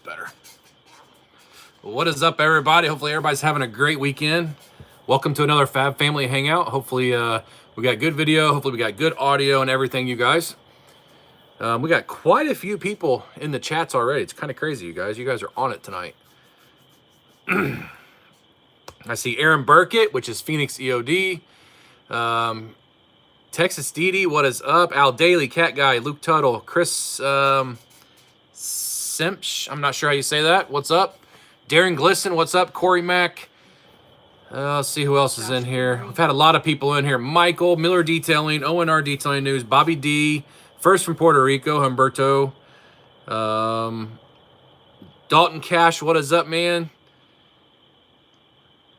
better. What is up, everybody? Hopefully everybody's having a great weekend. Welcome to another Fab Family Hangout. Hopefully we got good video. Hopefully we got good audio and everything, you guys. We got quite a few people in the chats already. It's kind of crazy, you guys. You guys are on it tonight. I see Aaron Burkett, which is Phoenix EOD. Texas Didi, what is up? Al Daly, Cat Guy, Luke Tuttle, Chris Simpch, I'm not sure how you say that. What's up? Darren Glisson, what's up? Corey Mack. Let's see who else is in here. We've had a lot of people in here. Michael, Miller Detailing, ONR Detailing News, Bobby D, first from Puerto Rico, Humberto. Dalton Cash, what is up, man?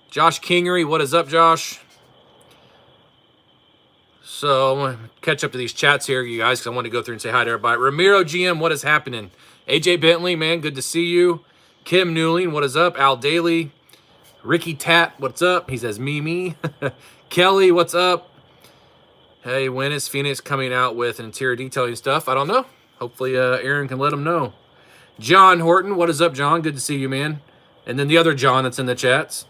Josh Kingery, what is up, Josh? So I'm going to catch up to these chats here, you guys, because I want to go through and say hi to everybody. Ramiro GM, what is happening? AJ Bentley, man, good to see you. Kim Newling, what is up? Al Daly. Ricky Tat, what's up? He says, me. Kelly, what's up? Hey, when is Phoenix coming out with interior detailing stuff? I don't know. Hopefully Aaron can let him know. John Horton, what is up, John? Good to see you, man. And then the other John that's in the chats.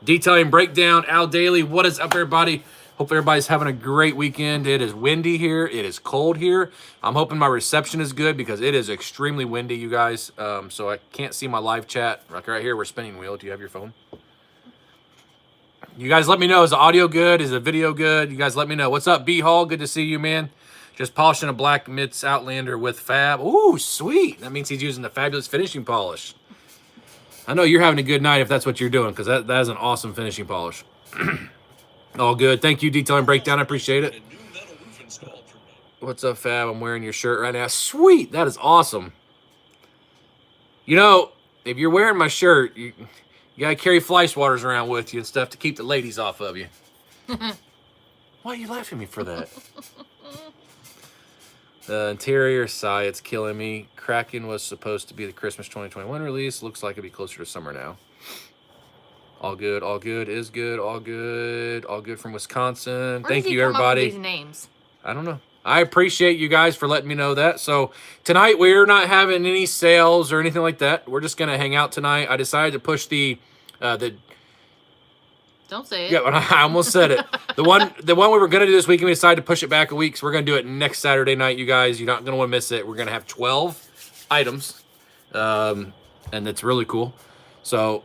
Detailing Breakdown, Al Daly, what is up, everybody? Hope everybody's having a great weekend. It is windy here. It is cold here. I'm hoping my reception is good because it is extremely windy, you guys. So I can't see my live chat. Right here, we're spinning wheel. Do you have your phone? You guys let me know. Is the audio good? Is the video good? You guys let me know. What's up, B-Hall? Good to see you, man. Just polishing a black Mitts Outlander with Fab. Ooh, sweet. That means he's using the fabulous finishing polish. I know you're having a good night if that's what you're doing, because that is an awesome finishing polish. All good. Thank you, Detailing Breakdown. I appreciate it. What's up, Fab? I'm wearing your shirt right now. Sweet. That is awesome. You know, if you're wearing my shirt, you got to carry fly swatters around with you and stuff to keep the ladies off of you. Why are you laughing at me for that? The interior sigh, it's killing me. Kraken was supposed to be the Christmas 2021 release. Looks like it'll be closer to summer now. All good, all good, is good, all good from Wisconsin. Thank you, everybody. These names? I don't know. I appreciate you guys for letting me know that. So tonight we're not having any sales or anything like that. We're just gonna hang out tonight. I decided to push the Don't say it. Yeah, I almost said it. The one we were gonna do this weekend, we decided to push it back a week, so we're gonna do it next Saturday night, you guys. You're not gonna want to miss it. We're gonna have 12 items, and it's really cool. So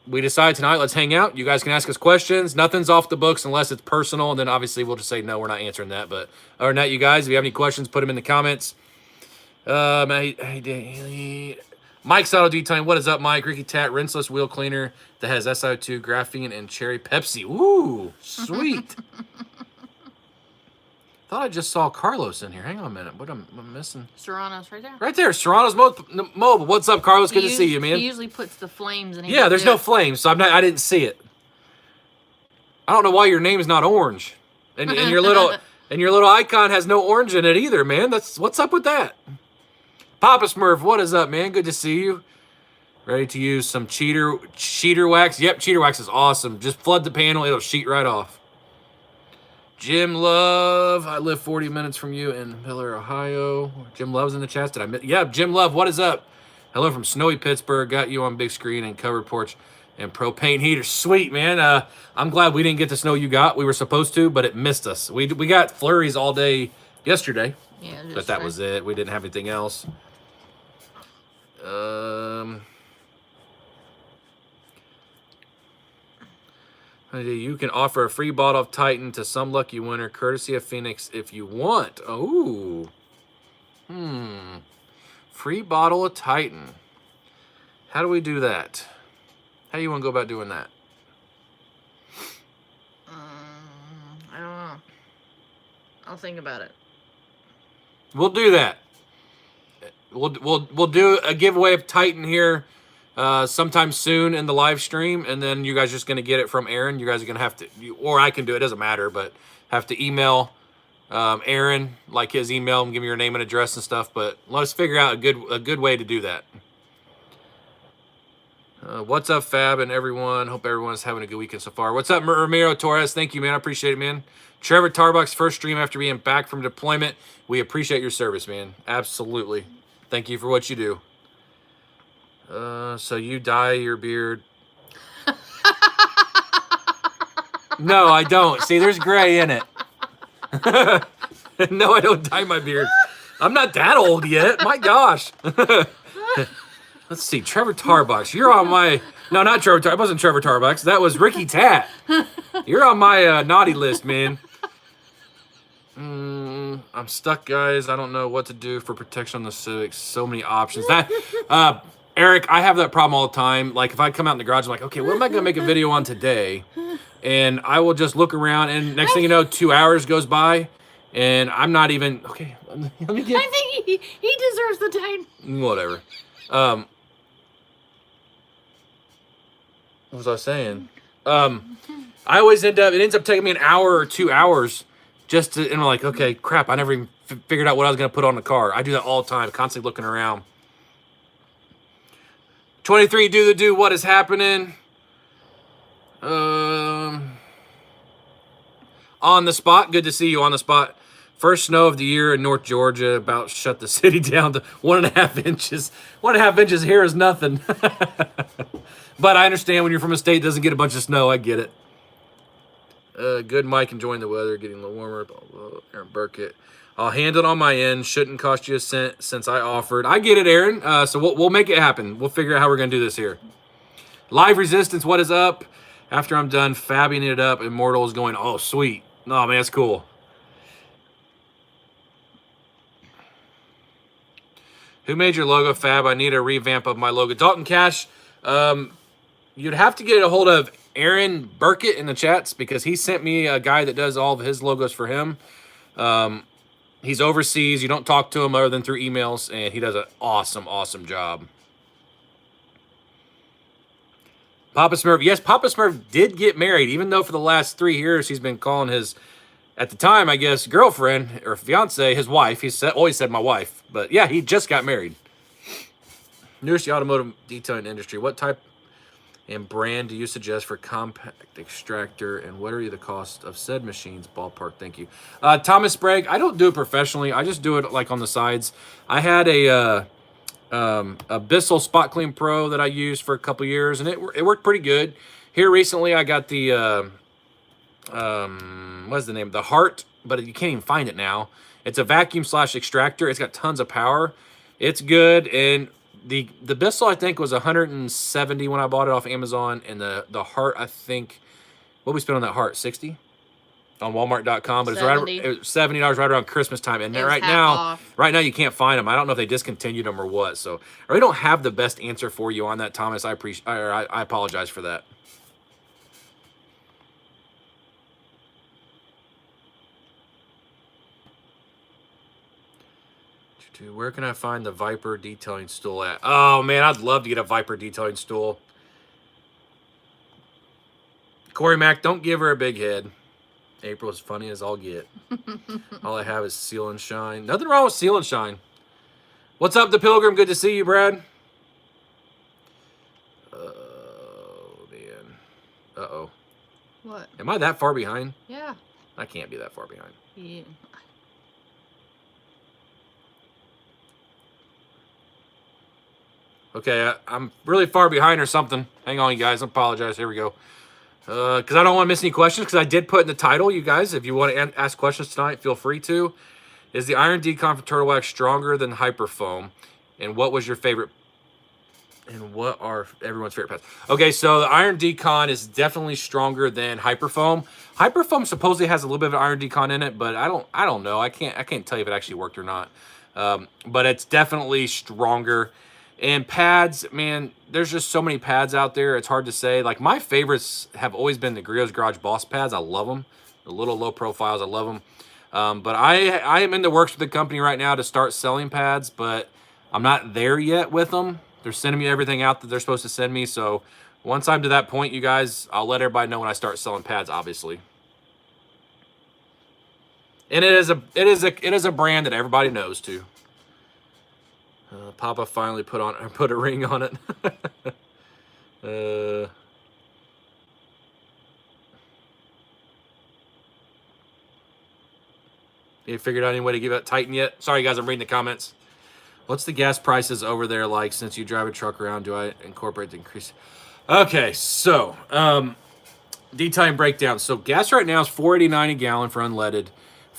we decided tonight, let's hang out. You guys can ask us questions. Nothing's off the books unless it's personal, and then obviously we'll just say no, we're not answering that. But other than that, you guys, if you have any questions, put them in the comments. Mike's Auto Detailing, what is up, Mike? Ricky Tat, rinseless wheel cleaner that has SO2, graphene, and cherry Pepsi. Ooh, sweet. Thought I just saw Carlos in here. Hang on a minute. What am I missing? Serrano's right there. Right there. Serrano's Mobile. What's up, Carlos? Good to see you, man. He usually puts the flames in. Yeah, there's no flames, so I didn't see it. I don't know why your name's not orange, and your little icon has no orange in it either, man. What's up with that? Papa Smurf, what is up, man? Good to see you. Ready to use some cheater wax? Yep, cheater wax is awesome. Just flood the panel; it'll sheet right off. Jim Love, I live 40 minutes from you in Miller, Ohio. Jim Love's in the chat. Did I miss? Yeah, Jim Love, what is up? Hello from snowy Pittsburgh. Got you on big screen and covered porch and propane heater. Sweet, man. I'm glad we didn't get the snow you got. We were supposed to, but it missed us. We got flurries all day yesterday. Yeah, but that was it. We didn't have anything else. You can offer a free bottle of Titan to some lucky winner, courtesy of Phoenix, if you want. Oh, free bottle of Titan. How do we do that? How do you want to go about doing that? I don't know. I'll think about it. We'll do that. We'll do a giveaway of Titan here sometime soon in the live stream, and then you guys are just going to get it from Aaron. You guys are going to have to, or I can do it, doesn't matter, but have to email Aaron, like his email, and give me your name and address and stuff, but let's figure out a good way to do that. What's up, Fab and everyone? Hope everyone's having a good weekend so far. What's up, Ramiro Torres? Thank you, man. I appreciate it, man. Trevor Tarbuck's first stream after being back from deployment. We appreciate your service, man. Absolutely. Thank you for what you do. So you dye your beard. No, I don't. See, there's gray in it. No, I don't dye my beard. I'm not that old yet. My gosh. Let's see. Trevor Tarbucks. You're on my... No, not Trevor Tarbucks. It wasn't Trevor Tarbucks. That was Ricky Tat. You're on my naughty list, man. I'm stuck, guys. I don't know what to do for protection on the Civics. So many options. That, Eric, I have that problem all the time. Like, if I come out in the garage, I'm like, okay, what am I going to make a video on today? And I will just look around, and next thing you know, 2 hours goes by, and I'm not even... Okay, let me get... I think he deserves the time. Whatever. What was I saying? I always end up... It ends up taking me an hour or 2 hours just to... And I'm like, okay, crap, I never even figured out what I was going to put on the car. I do that all the time, constantly looking around. 23, do, what is happening? On the spot. Good to see you on the spot. First snow of the year in North Georgia. About shut the city down to 1.5 inches. 1.5 inches here is nothing. But I understand when you're from a state that doesn't get a bunch of snow. I get it. Good, Mike. Enjoying the weather. Getting a little warmer. Blah, blah, Aaron Burkett. I'll handle it on my end. Shouldn't cost you a cent since I offered. I get it, Aaron. So we'll make it happen. We'll figure out how we're going to do this here. Live Resistance, what is up? After I'm done fabbing it up, Immortal is going, oh, sweet. Oh, man, that's cool. Who made your logo, Fab? I need a revamp of my logo. Dalton Cash, you'd have to get a hold of Aaron Burkett in the chats because he sent me a guy that does all of his logos for him. He's overseas. You don't talk to him other than through emails, and he does an awesome, awesome job. Papa Smurf. Yes, Papa Smurf did get married, even though for the last 3 years he's been calling his, at the time, I guess, girlfriend or fiance, his wife. He's always said my wife. But yeah, he just got married. Newest automotive detailing industry. What type and brand do you suggest for compact extractor, and what are the cost of said machines? Ballpark, thank you. Thomas Sprague, I don't do it professionally. I just do it like on the sides. I had a Bissell Spot Clean Pro that I used for a couple years, and it worked pretty good. Here recently, I got the what's the name? The Heart, but you can't even find it now. It's a vacuum / extractor. It's got tons of power. It's good, and the Bissell I think was 170 when I bought it off Amazon, and the Heart I think, what we spent on that Heart, 60 on Walmart.com, but it's right, it was $70 right around Christmas time, and right now you can't find them. I don't know if they discontinued them or what. So I really don't have the best answer for you on that, Thomas. I apologize for that. Where can I find the Viper detailing stool at? Oh man, I'd love to get a Viper detailing stool. Corey Mack, don't give her a big head. April's funny as I'll get. All I have is Seal and Shine. Nothing wrong with Seal and Shine. What's up, the Pilgrim? Good to see you, Brad. Oh, man. Uh-oh. What? Am I that far behind? Yeah. I can't be that far behind. Yeah. Okay, I'm really far behind or something. Hang on, you guys. I apologize. Here we go. Because I don't want to miss any questions, because I did put in the title, you guys. If you want to ask questions tonight, feel free to. Is the Iron Decon for Turtle Wax stronger than Hyperfoam? And what was your favorite? And what are everyone's favorite pads? Okay, so the Iron Decon is definitely stronger than Hyperfoam. Hyperfoam supposedly has a little bit of Iron Decon in it, but I don't know. I can't tell you if it actually worked or not. But it's definitely stronger. And pads, man, there's just so many pads out there. It's hard to say. Like, my favorites have always been the Griot's Garage Boss pads. I love them. The little low profiles, I love them. But I am in the works with the company right now to start selling pads, but I'm not there yet with them. They're sending me everything out that they're supposed to send me. So once I'm to that point, you guys, I'll let everybody know when I start selling pads, obviously. And it is a brand that everybody knows too. Papa finally put a ring on it. You figured out any way to give it Titan yet? Sorry, guys, I'm reading the comments. What's the gas prices over there like? Since you drive a truck around, do I incorporate the increase? Okay, so D-time breakdown. So gas right now is $4.89 a gallon for unleaded,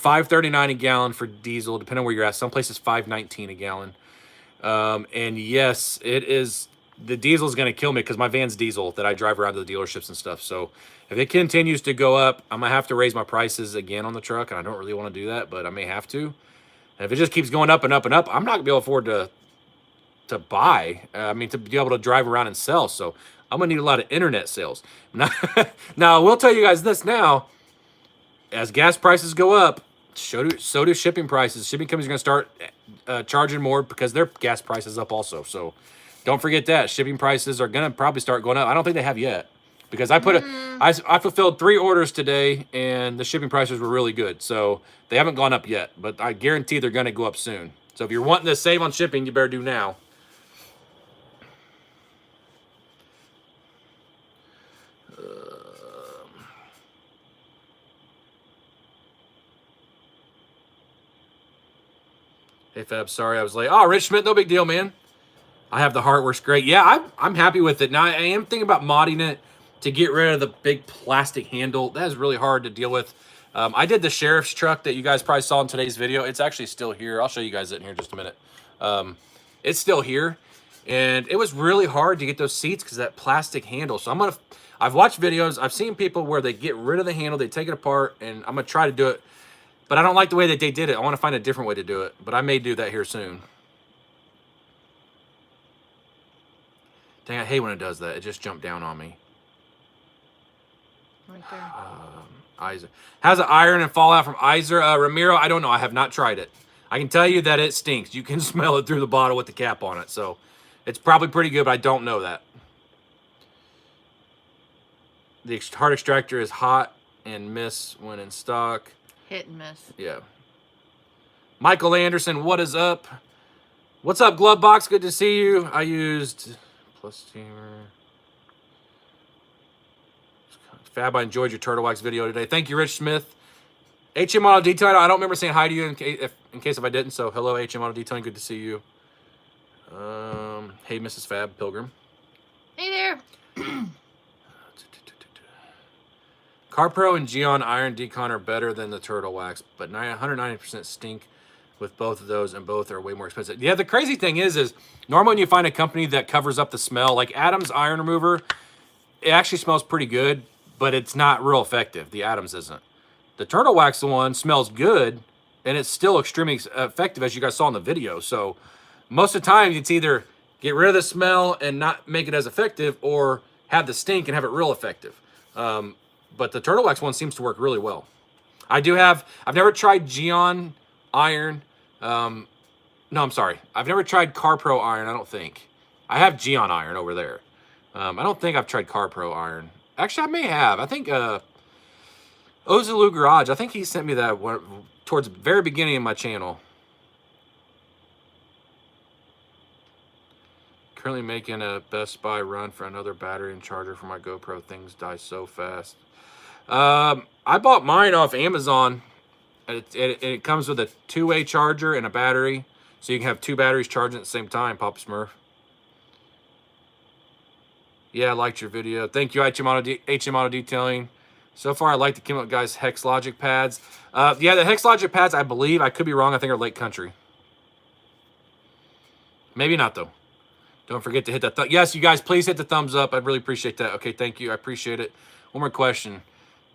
$5.39 a gallon for diesel, depending on where you're at. Some places $5.19 a gallon. And yes, it is. The diesel is going to kill me because my van's diesel that I drive around to the dealerships and stuff. So if it continues to go up, I'm gonna have to raise my prices again on the truck, and I don't really want to do that, but I may have to. And if it just keeps going up and up and up, I'm not gonna be able to afford to buy. I mean, to be able to drive around and sell. So I'm gonna need a lot of internet sales. Now, now I will tell you guys this now: as gas prices go up, so do shipping prices. Shipping companies are gonna start charging more because their gas price is up also. So don't forget that shipping prices are gonna probably start going up. I don't think they have yet because I fulfilled 3 orders today and the shipping prices were really good. So they haven't gone up yet, but I guarantee they're gonna go up soon. So if you're wanting to save on shipping, you better do now. Hey Fab, sorry I was late. Oh, Rich Schmidt, no big deal, man. I have the heart, works great. Yeah, I'm happy with it. Now I am thinking about modding it to get rid of the big plastic handle. That is really hard to deal with. I did the sheriff's truck that you guys probably saw in today's video. It's actually still here. I'll show you guys it in here in just a minute. It's still here, and it was really hard to get those seats because of that plastic handle. So I've watched videos. I've seen people where they get rid of the handle, they take it apart, and I'm gonna try to do it. But I don't like the way that they did it. I want to find a different way to do it, but I may do that here soon. Dang, I hate when it does that. It just jumped down on me. Right there. Iser. How's the iron and fallout from Iser? Ramiro, I don't know. I have not tried it. I can tell you that it stinks. You can smell it through the bottle with the cap on it. So it's probably pretty good, but I don't know that. The heart extractor is hot and miss when in stock. Hit and miss. Yeah. Michael Anderson, what is up? What's up, Glove Box? Good to see you. I used Plus Steamer. Fab, I enjoyed your turtle wax video today. Thank you, Rich Smith. HM Auto Detailing, I don't remember saying hi to you in case if I didn't. So hello, HM Auto Detailing. Good to see you. Hey, Mrs. Fab Pilgrim. Hey there. CarPro and Geon Iron Decon are better than the Turtle Wax, but 190% stink with both of those, and both are way more expensive. Yeah, the crazy thing is normally when you find a company that covers up the smell, like Adams Iron Remover, it actually smells pretty good, but it's not real effective. The Adams isn't. The Turtle Wax one smells good, and it's still extremely effective, as you guys saw in the video. So most of the time, it's either get rid of the smell and not make it as effective, or have the stink and have it real effective. But the Turtle Wax one seems to work really well. I've never tried Geon Iron. No, I'm sorry. I've never tried CarPro Iron, I don't think. I have Geon Iron over there. I don't think I've tried CarPro Iron. Actually, I may have. I think Ozulu Garage, I think he sent me that one towards the very beginning of my channel. Currently making a Best Buy run for another battery and charger for my GoPro. Things die so fast. I bought mine off Amazon. It comes with a 2-way charger and a battery, so you can have 2 batteries charging at the same time, Papa Smurf. Yeah, I liked your video. Thank you, HM Auto Detailing. So far, I like the Chemical Guys Hex Logic pads. Yeah, the Hex Logic pads, I believe, I could be wrong, I think are Lake Country. Maybe not, though. Don't forget to hit that yes, you guys, please hit the thumbs up. I'd really appreciate that. Okay, thank you. I appreciate it. One more question.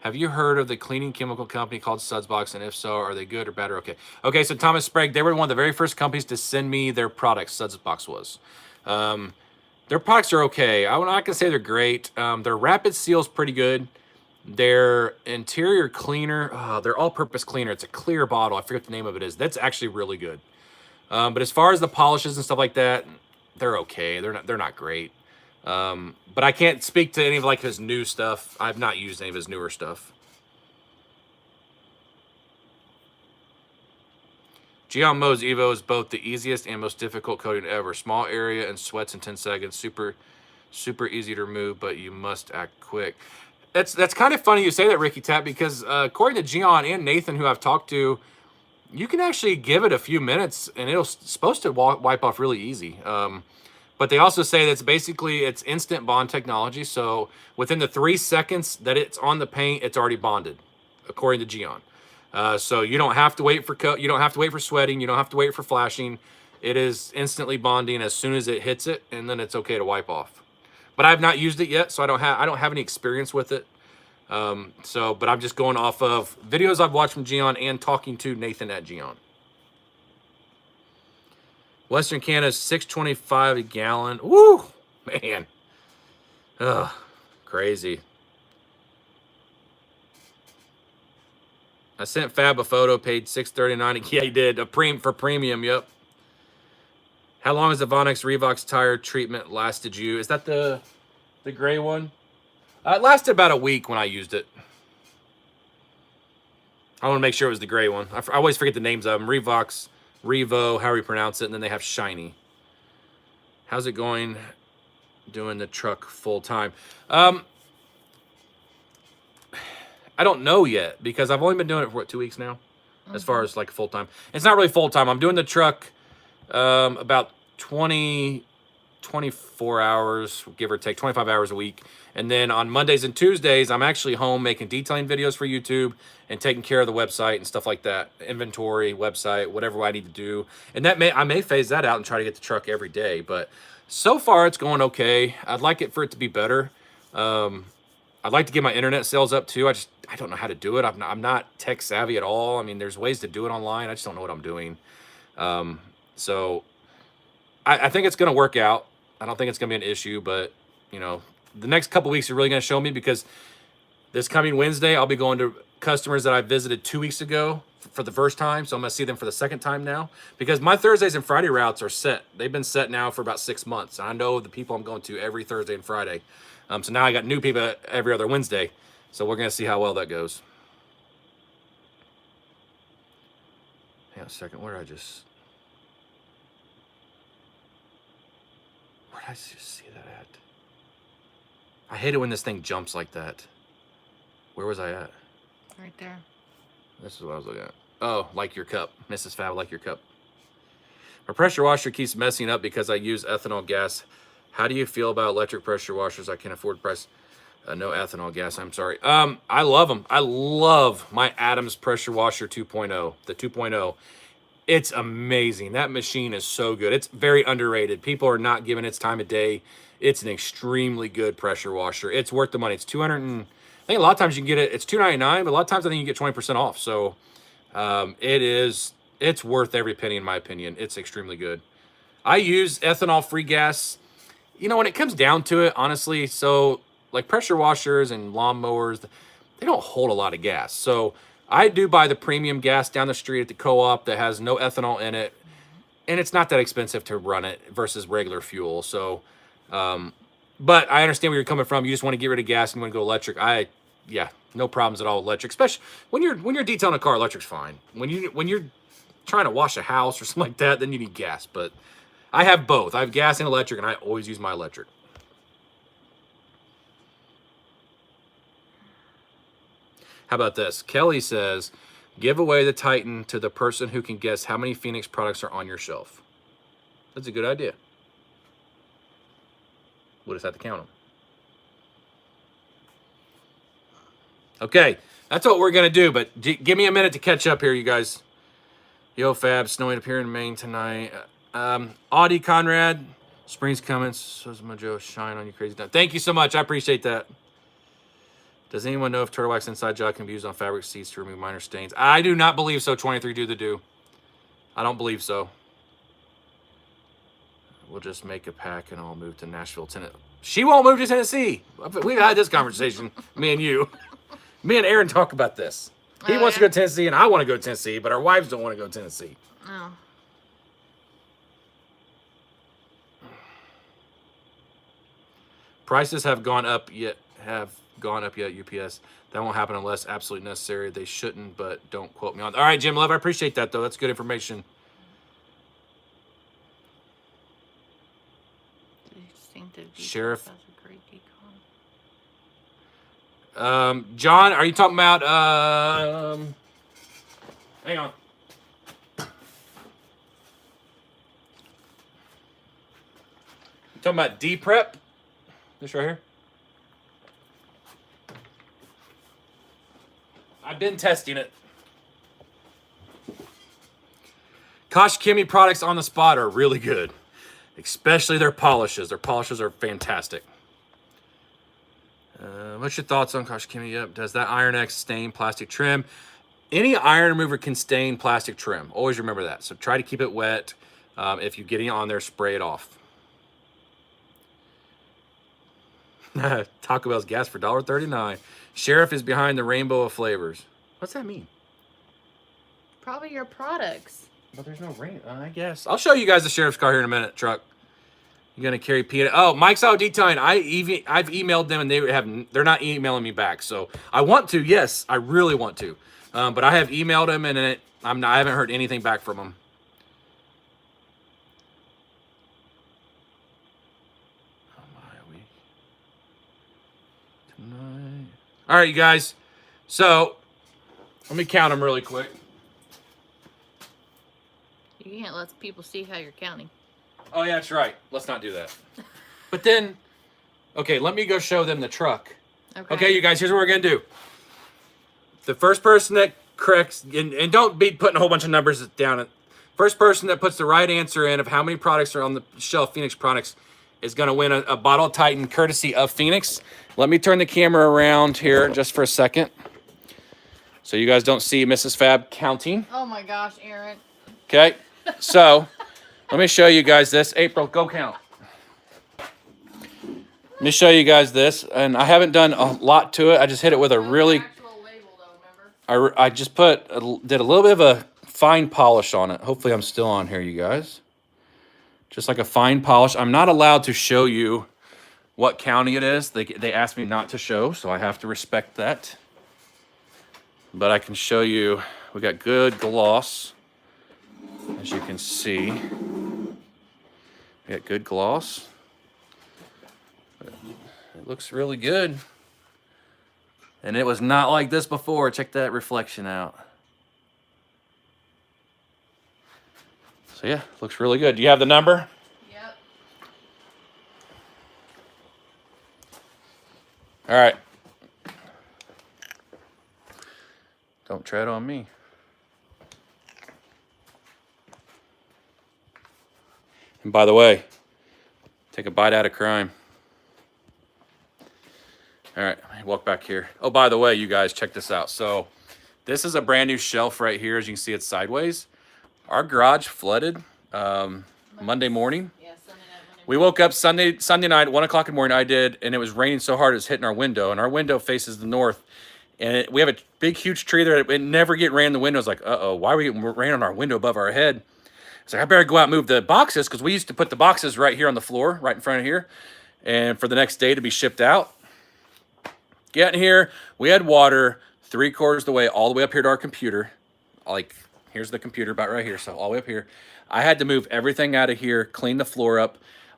Have you heard of the cleaning chemical company called Sudsbox? And if so, are they good or bad or okay? Okay, so Thomas Sprague, they were one of the very first companies to send me their products. Sudsbox was. Their products are okay. I'm not going to say they're great. Their Rapid Seal's pretty good. Their interior cleaner, their all-purpose cleaner, it's a clear bottle. I forget what the name of it is. That's actually really good. But as far as the polishes and stuff like that, they're okay. They're not great. But I can't speak to any of like his new stuff. I've not used any of his newer stuff. Geon Mo's Evo is both the easiest and most difficult coating ever. Small area and sweats in 10 seconds. Super easy to remove, but you must act quick. That's kind of funny you say that, Ricky Tap, because according to Geon and Nathan, who I've talked to, You can actually give it a few minutes, and it's supposed to wipe off really easy. But they also say that's basically it's instant bond technology. So within the 3 seconds that it's on the paint, it's already bonded, according to Geon. So you don't have to wait for you don't have to wait for sweating. You don't have to wait for flashing. It is instantly bonding as soon as it hits it, and then it's okay to wipe off. But I've not used it yet, so I don't have any experience with it. But I'm just going off of videos I've watched from Geon and talking to Nathan at Geon. Western Canada's $6.25 a gallon. Woo, man. Ugh, crazy. I sent Fab a photo, paid $6.39. Yeah, he did. For premium, yep. How long has the Vonnex Revox tire treatment lasted you? Is that the gray one? It lasted about a week when I used it. I want to make sure it was the gray one. I always forget the names of them. Revox, Revo, however you pronounce it, and then they have Shiny. How's it going doing the truck full time? I don't know yet because I've only been doing it for, what, 2 weeks now? As far as like full time. It's not really full time. I'm doing the truck about 24 hours, give or take, 25 hours a week. And then on Mondays and Tuesdays, I'm actually home making detailing videos for YouTube and taking care of the website and stuff like that. Inventory, website, whatever I need to do. And I may phase that out and try to get the truck every day. But so far, it's going okay. I'd like it for it to be better. I'd like to get my internet sales up too. I don't know how to do it. I'm not tech savvy at all. I mean, there's ways to do it online. I just don't know what I'm doing. So I think it's going to work out. I don't think it's going to be an issue, but you know, the next couple weeks are really going to show me because this coming Wednesday, I'll be going to customers that I visited 2 weeks ago for the first time. So I'm going to see them for the second time now because my Thursdays and Friday routes are set. They've been set now for about 6 months. I know the people I'm going to every Thursday and Friday. So now I got new people every other Wednesday. So we're going to see how well that goes. Hang on a second. Where did I just see that at? I hate it when this thing jumps like that. Where was I at? Right there. This is what I was looking at. Oh, like your cup. Mrs. Fab, like your cup. My pressure washer keeps messing up because I use ethanol gas. How do you feel about electric pressure washers? I can afford price. No ethanol gas, I'm sorry. I love them. I love my Adams pressure washer 2.0, the 2.0. It's amazing. That machine is so good. It's very underrated. People are not giving its time of day. It's an extremely good pressure washer. It's worth the money. It's I think a lot of times you can get it, it's $2.99, but a lot of times I think you get 20% off. So it's worth every penny in my opinion. It's extremely good. I use ethanol-free gas. You know, when it comes down to it, honestly, so like pressure washers and lawnmowers, they don't hold a lot of gas. So I do buy the premium gas down the street at the co-op that has no ethanol in it. And it's not that expensive to run it versus regular fuel. So, but I understand where you're coming from. You just want to get rid of gas and you want to go electric. Yeah, no problems at all with electric. Especially when you're detailing a car, electric's fine. When you're trying to wash a house or something like that, then you need gas. But I have both. I have gas and electric, and I always use my electric. How about this? Kelly says, give away the Titan to the person who can guess how many Phoenix products are on your shelf. That's a good idea. We'll just have to count them. Okay, that's what we're going to do, but give me a minute to catch up here, you guys. Yo, Fab, snowing up here in Maine tonight. Audie Conrad, spring's coming. So's Mojo, shine on you crazy time. Thank you so much. I appreciate that. Does anyone know if turtle wax inside job can be used on fabric seats to remove minor stains? I do not believe so, 23 do the do. I don't believe so. We'll just make a pack and I'll move to Nashville, Tennessee. She won't move to Tennessee. We've had this conversation, me and you. Me and Aaron talk about this. He wants to go to Tennessee and I want to go to Tennessee, but our wives don't want to go to Tennessee. Oh. Prices have gone up yet UPS. That won't happen unless absolutely necessary. They shouldn't, but don't quote me on. All right, Jim Love, I appreciate that though. That's good information. Sheriff. That's a great decon. John, are you talking about hang on. Talking about D-Prep. This right here. I've been testing it. Kosh Kimi products on the spot are really good, especially their polishes. Their polishes are fantastic. What's your thoughts on Kosh Kimi? Yep. Does that Iron X stain plastic trim? Any iron remover can stain plastic trim. Always remember that. So try to keep it wet. If you get it on there, spray it off. Taco Bell's gas for $1.39. Sheriff is behind the rainbow of flavors. What's that mean? Probably your products. But there's no rain, I guess. I'll show you guys the sheriff's car here in a minute, truck. You're gonna carry peanut. Oh, Mike's Auto Detailing. I've emailed them and they're not emailing me back. So I want to, yes, I really want to, but I have emailed them and I haven't heard anything back from them. How am I week tonight? All right, you guys. So let me count them really quick. You can't let people see how you're counting. Oh, yeah, that's right. Let's not do that. But then, okay, let me go show them the truck. Okay, you guys, here's what we're going to do. The first person that corrects, and don't be putting a whole bunch of numbers down. First person that puts the right answer in of how many products are on the shelf, Phoenix products, is going to win a bottle of Titan courtesy of Phoenix. Let me turn the camera around here just for a second so you guys don't see Mrs. Fab counting. Oh, my gosh, Aaron. Okay, so let me show you guys this. April, go count. Let me show you guys this, and I haven't done a lot to it. I just hit it with a really. I just did a little bit of a fine polish on it. Hopefully, I'm still on here, you guys. Just like a fine polish. I'm not allowed to show you what county it is. They asked me not to show, so I have to respect that. But I can show you. We got good gloss. As you can see, we got good gloss. It looks really good. And it was not like this before. Check that reflection out. So yeah, looks really good. Do you have the number? Yep. All right. Don't tread on me. And by the way, take a bite out of crime. All right, walk back here. Oh, by the way, you guys, check this out. So this is a brand new shelf right here. As you can see, it's sideways. Our garage flooded Monday morning. Yeah, Sunday night. We woke up Sunday night, 1 o'clock in the morning, I did, and it was raining so hard it was hitting our window, and our window faces the north. And we have a big, huge tree there. It never get rain in the window. It's like, uh-oh, why are we getting rain on our window above our head? So I better go out and move the boxes because we used to put the boxes right here on the floor, right in front of here, and for the next day to be shipped out. Getting here, we had water 3/4 of the way, all the way up here to our computer. Like, here's the computer about right here, so all the way up here. I had to move everything out of here, clean the floor up.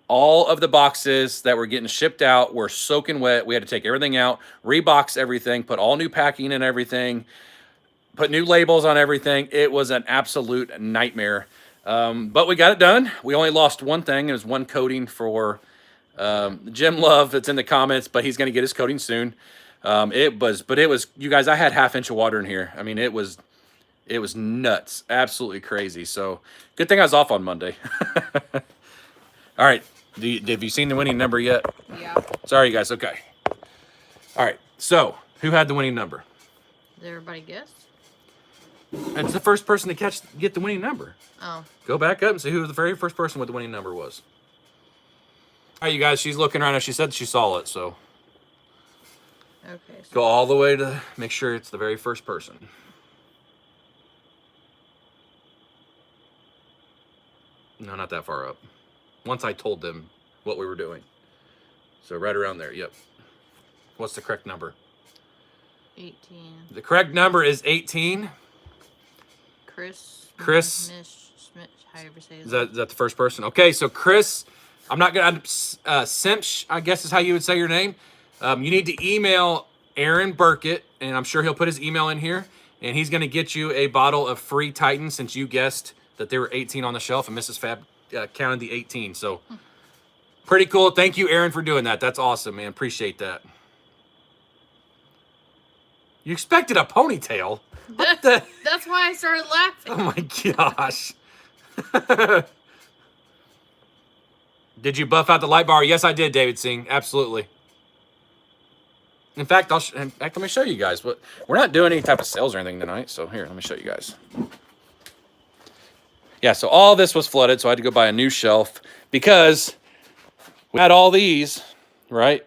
All of the boxes that were getting shipped out were soaking wet. We had to take everything out, rebox everything, put all new packing in everything, put new labels on everything. It was an absolute nightmare. But we got it done. We only lost one thing. It was one coating for Jim Love that's in the comments, but he's going to get his coating soon. It was, you guys, I had 1/2 inch of water in here. I mean, it was nuts. Absolutely crazy. So good thing I was off on Monday. All right. Have you seen the winning number yet? Yeah. Sorry, you guys. Okay. All right. So who had the winning number? Did everybody guess? It's the first person to get the winning number. Oh. Go back up and see who the very first person with the winning number was. All right, you guys, she's looking right now. She said she saw it, so. Okay. So Go all the way to make sure it's the very first person. No, not that far up. Once I told them what we were doing. So right around there, yep. What's the correct number? 18. The correct number is 18. Chris. Smith, however say is that the first person? Okay, so Chris, I'm not gonna Simch, I guess is how you would say your name. You need to email Aaron Burkett, and I'm sure he'll put his email in here, and he's gonna get you a bottle of free Titan since you guessed that there were 18 on the shelf, and Mrs. Fab counted the 18. So Pretty cool. Thank you, Aaron, for doing that. That's awesome, man. Appreciate that. You expected a ponytail? What the? That's why I started laughing. Oh my gosh. Did you buff out the light bar? Yes, I did, David Singh. Absolutely. In fact, let me show you guys. We're not doing any type of sales or anything tonight, so here, let me show you guys. Yeah, so all this was flooded, so I had to go buy a new shelf because we had all these, right?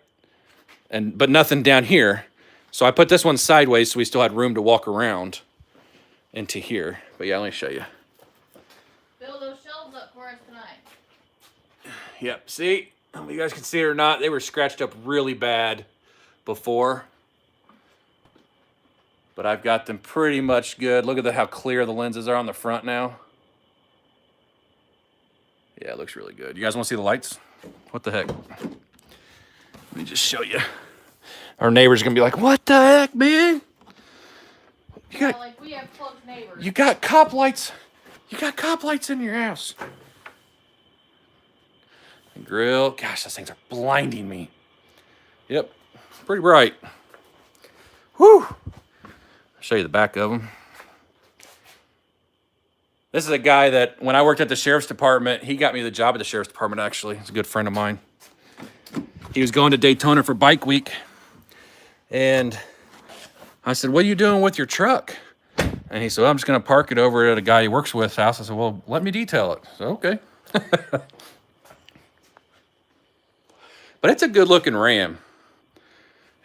But nothing down here. So I put this one sideways so we still had room to walk around into here. But yeah, let me show you. Build those shelves up for us tonight. Yep, see? You guys can see it or not, they were scratched up really bad before. But I've got them pretty much good. Look at how clear the lenses are on the front now. Yeah, it looks really good. You guys want to see the lights? What the heck? Let me just show you. Our neighbor's going to be like, what the heck, man? Like we have close neighbors. You got cop lights. You got cop lights in your house. Grill. Gosh, those things are blinding me. Yep, pretty bright. Whew. I'll show you the back of them. This is a guy that, when I worked at the sheriff's department, he got me the job at the sheriff's department, actually. He's a good friend of mine. He was going to Daytona for Bike Week. And I said, what are you doing with your truck? And he said, well, I'm just going to park it over at a guy he works with house. I said, well, let me detail it. So, okay. But it's a good looking Ram.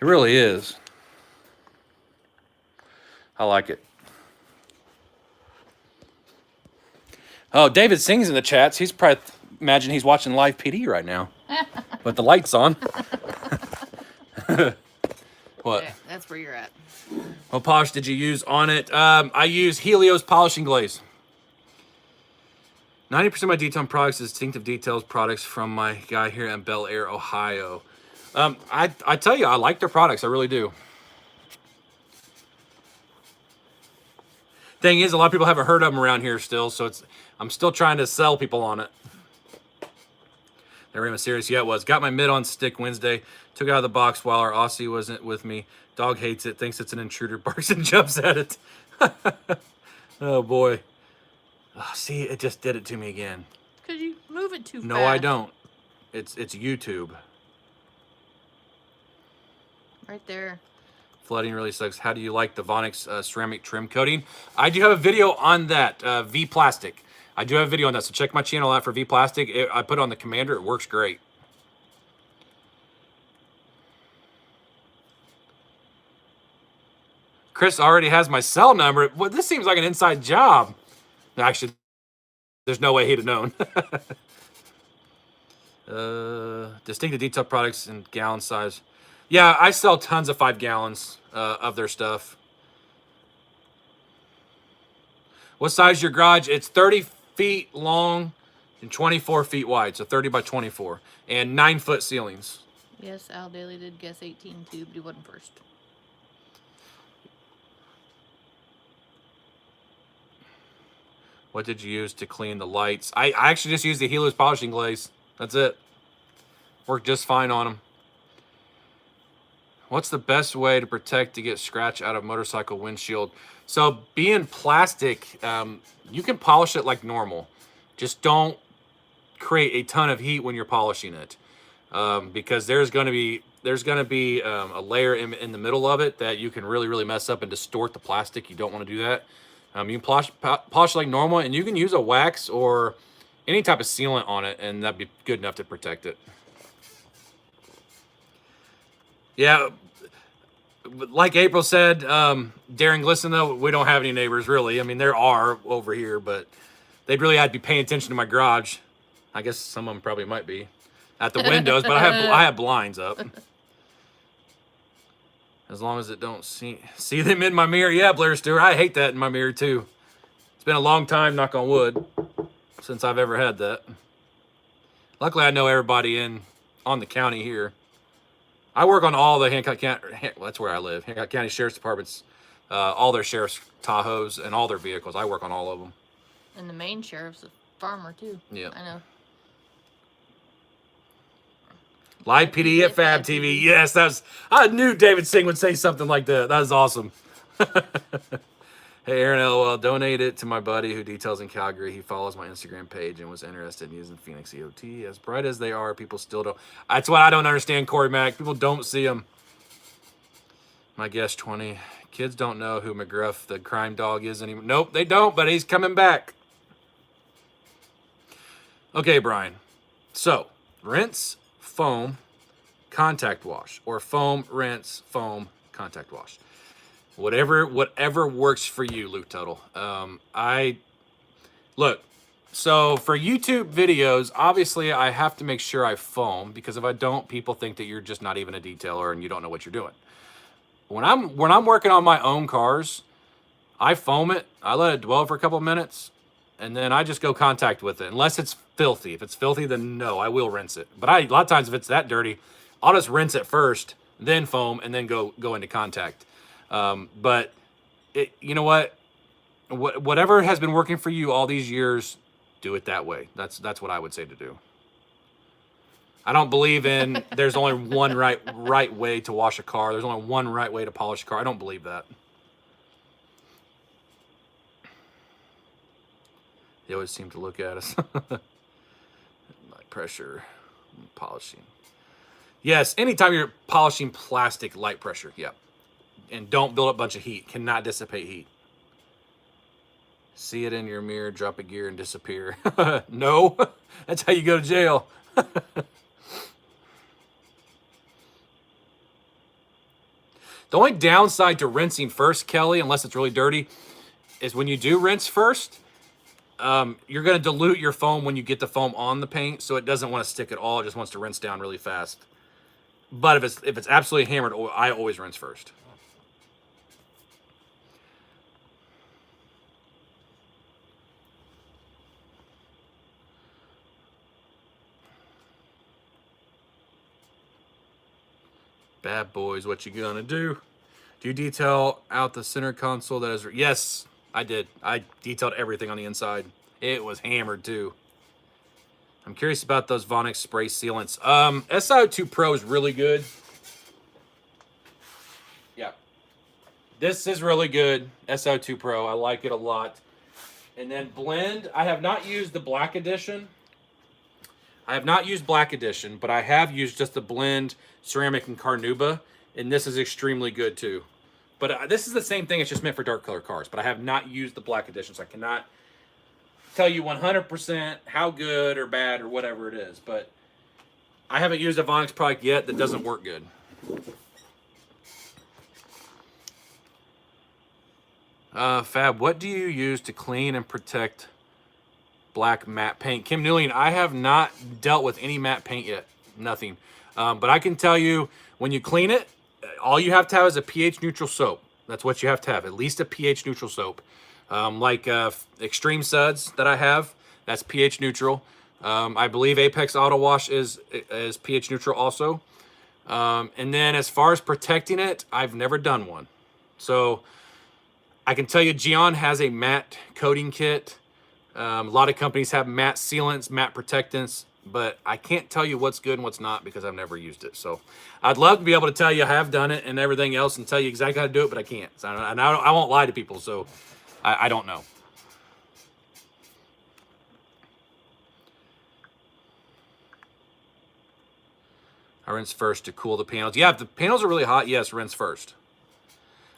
It really is. I like it. Oh, David Singh's in the chats. He's probably imagine he's watching live PD right now. With the lights on. What? Yeah, that's where you're at. What polish did you use on it? I use Helios polishing glaze. 90% of my Deton products is distinctive details products from my guy here in Bel Air, Ohio. I tell you, I like their products. I really do. Thing is, a lot of people haven't heard of them around here still, so I'm still trying to sell people on it. Never even serious yet was. Got my mid on stick Wednesday. Took it out of the box while our Aussie wasn't with me. Dog hates it. Thinks it's an intruder. Barks and jumps at it. Oh, boy. Oh, see, it just did it to me again. Because you move it too fast. No, I don't. It's YouTube. Right there. Flooding really sucks. How do you like the Vonix ceramic trim coating? I do have a video on that, V Plastic. I do have a video on that, so check my channel out for V Plastic. I put it on the Commander. It works great. Chris already has my cell number. Well, this seems like an inside job. Actually, there's no way he'd have known. Distinctive detail products in gallon size. Yeah, I sell tons of 5 gallons of their stuff. What size is your garage? It's 30 feet long and 24 feet wide, so 30 by 24, and 9-foot ceilings. Yes, Al Daly did guess 18 too, but he wasn't first. What did you use to clean the lights? I actually just used the Helios polishing glaze. That's it. Worked just fine on them. What's the best way to protect to get scratch out of motorcycle windshield? So being plastic, you can polish it like normal. Just don't create a ton of heat when you're polishing it, because there's going to be a layer in the middle of it that you can really mess up and distort the plastic. You don't want to do that. You can polish like normal, and you can use a wax or any type of sealant on it, and that'd be good enough to protect it. Yeah, like April said, Darren Glisson, though, we don't have any neighbors, really. I mean, there are over here, but they'd really have to be paying attention to my garage. I guess some of them probably might be at the windows, but I have blinds up. As long as it don't see them in my mirror. Yeah, Blair Stewart, I hate that in my mirror, too. It's been a long time, knock on wood, since I've ever had that. Luckily, I know everybody on the county here. I work on all the Hancock County, well, that's where I live, Hancock County Sheriff's Departments, all their sheriff's Tahoes and all their vehicles. I work on all of them. And the main sheriff's a farmer, too. Yeah. I know. Live PD at FAB TV. Yes, I knew David Singh would say something like that. That was awesome. Hey, Aaron LOL, donate it to my buddy who details in Calgary. He follows my Instagram page and was interested in using Phoenix EOT. As bright as they are, people still don't. That's what I don't understand, Corey Mack. People don't see them. My guess 20. Kids don't know who McGruff, the crime dog, is anymore. Nope, they don't, but he's coming back. Okay, Brian. So, rinse, foam, contact wash, or foam, rinse, foam, contact wash. Whatever works for you, Luke Tuttle. Look, so for YouTube videos, obviously I have to make sure I foam, because if I don't, people think that you're just not even a detailer and you don't know what you're doing. When I'm working on my own cars, I foam it, I let it dwell for a couple of minutes, and then I just go contact with it, unless it's filthy. If it's filthy, then no, I will rinse it. But a lot of times if it's that dirty, I'll just rinse it first, then foam, and then go into contact. But you know what? Whatever has been working for you all these years, do it that way. That's what I would say to do. I don't believe in there's only one right way to wash a car. There's only one right way to polish a car. I don't believe that. They always seem to look at us. Light pressure, polishing. Yes, anytime you're polishing plastic, light pressure, yeah. And don't build up a bunch of heat. Cannot dissipate heat. See it in your mirror, drop a gear, and disappear. No, that's how you go to jail. The only downside to rinsing first, Kelly, unless it's really dirty, is when you do rinse first, you're going to dilute your foam when you get the foam on the paint, so it doesn't want to stick at all. It just wants to rinse down really fast. But if it's absolutely hammered, I always rinse first. Bad boys, what you gonna do? Do you detail out the center console that is... Yes, I did. I detailed everything on the inside. It was hammered too. I'm curious about those Vonix spray sealants. SiO2 Pro is really good. Yeah. This is really good. SiO2 Pro. I like it a lot. And then Blend. I have not used the Black Edition. I have not used Black Edition, but I have used just the Blend Ceramic and Carnauba, and this is extremely good too. But this is the same thing. It's just meant for dark color cars, but I have not used the Black Edition, so I cannot tell you 100% how good or bad or whatever it is. But I haven't used a Vonix product yet that doesn't work good. Fab, what do you use to clean and protect black matte paint? Kim Newling, I have not dealt with any matte paint yet. Nothing. But I can tell you, when you clean it, all you have to have is a pH neutral soap. That's what you have to have, at least a pH neutral soap. Like Extreme Suds that I have, that's pH neutral. I believe Apex Auto Wash is pH neutral also. And then as far as protecting it, I've never done one. So I can tell you Gian has a matte coating kit. A lot of companies have matte sealants, matte protectants, but I can't tell you what's good and what's not because I've never used it. So I'd love to be able to tell you I have done it and everything else and tell you exactly how to do it, but I can't. So I won't lie to people, so I don't know. I rinse first to cool the panels. Yeah, if the panels are really hot, yes, rinse first.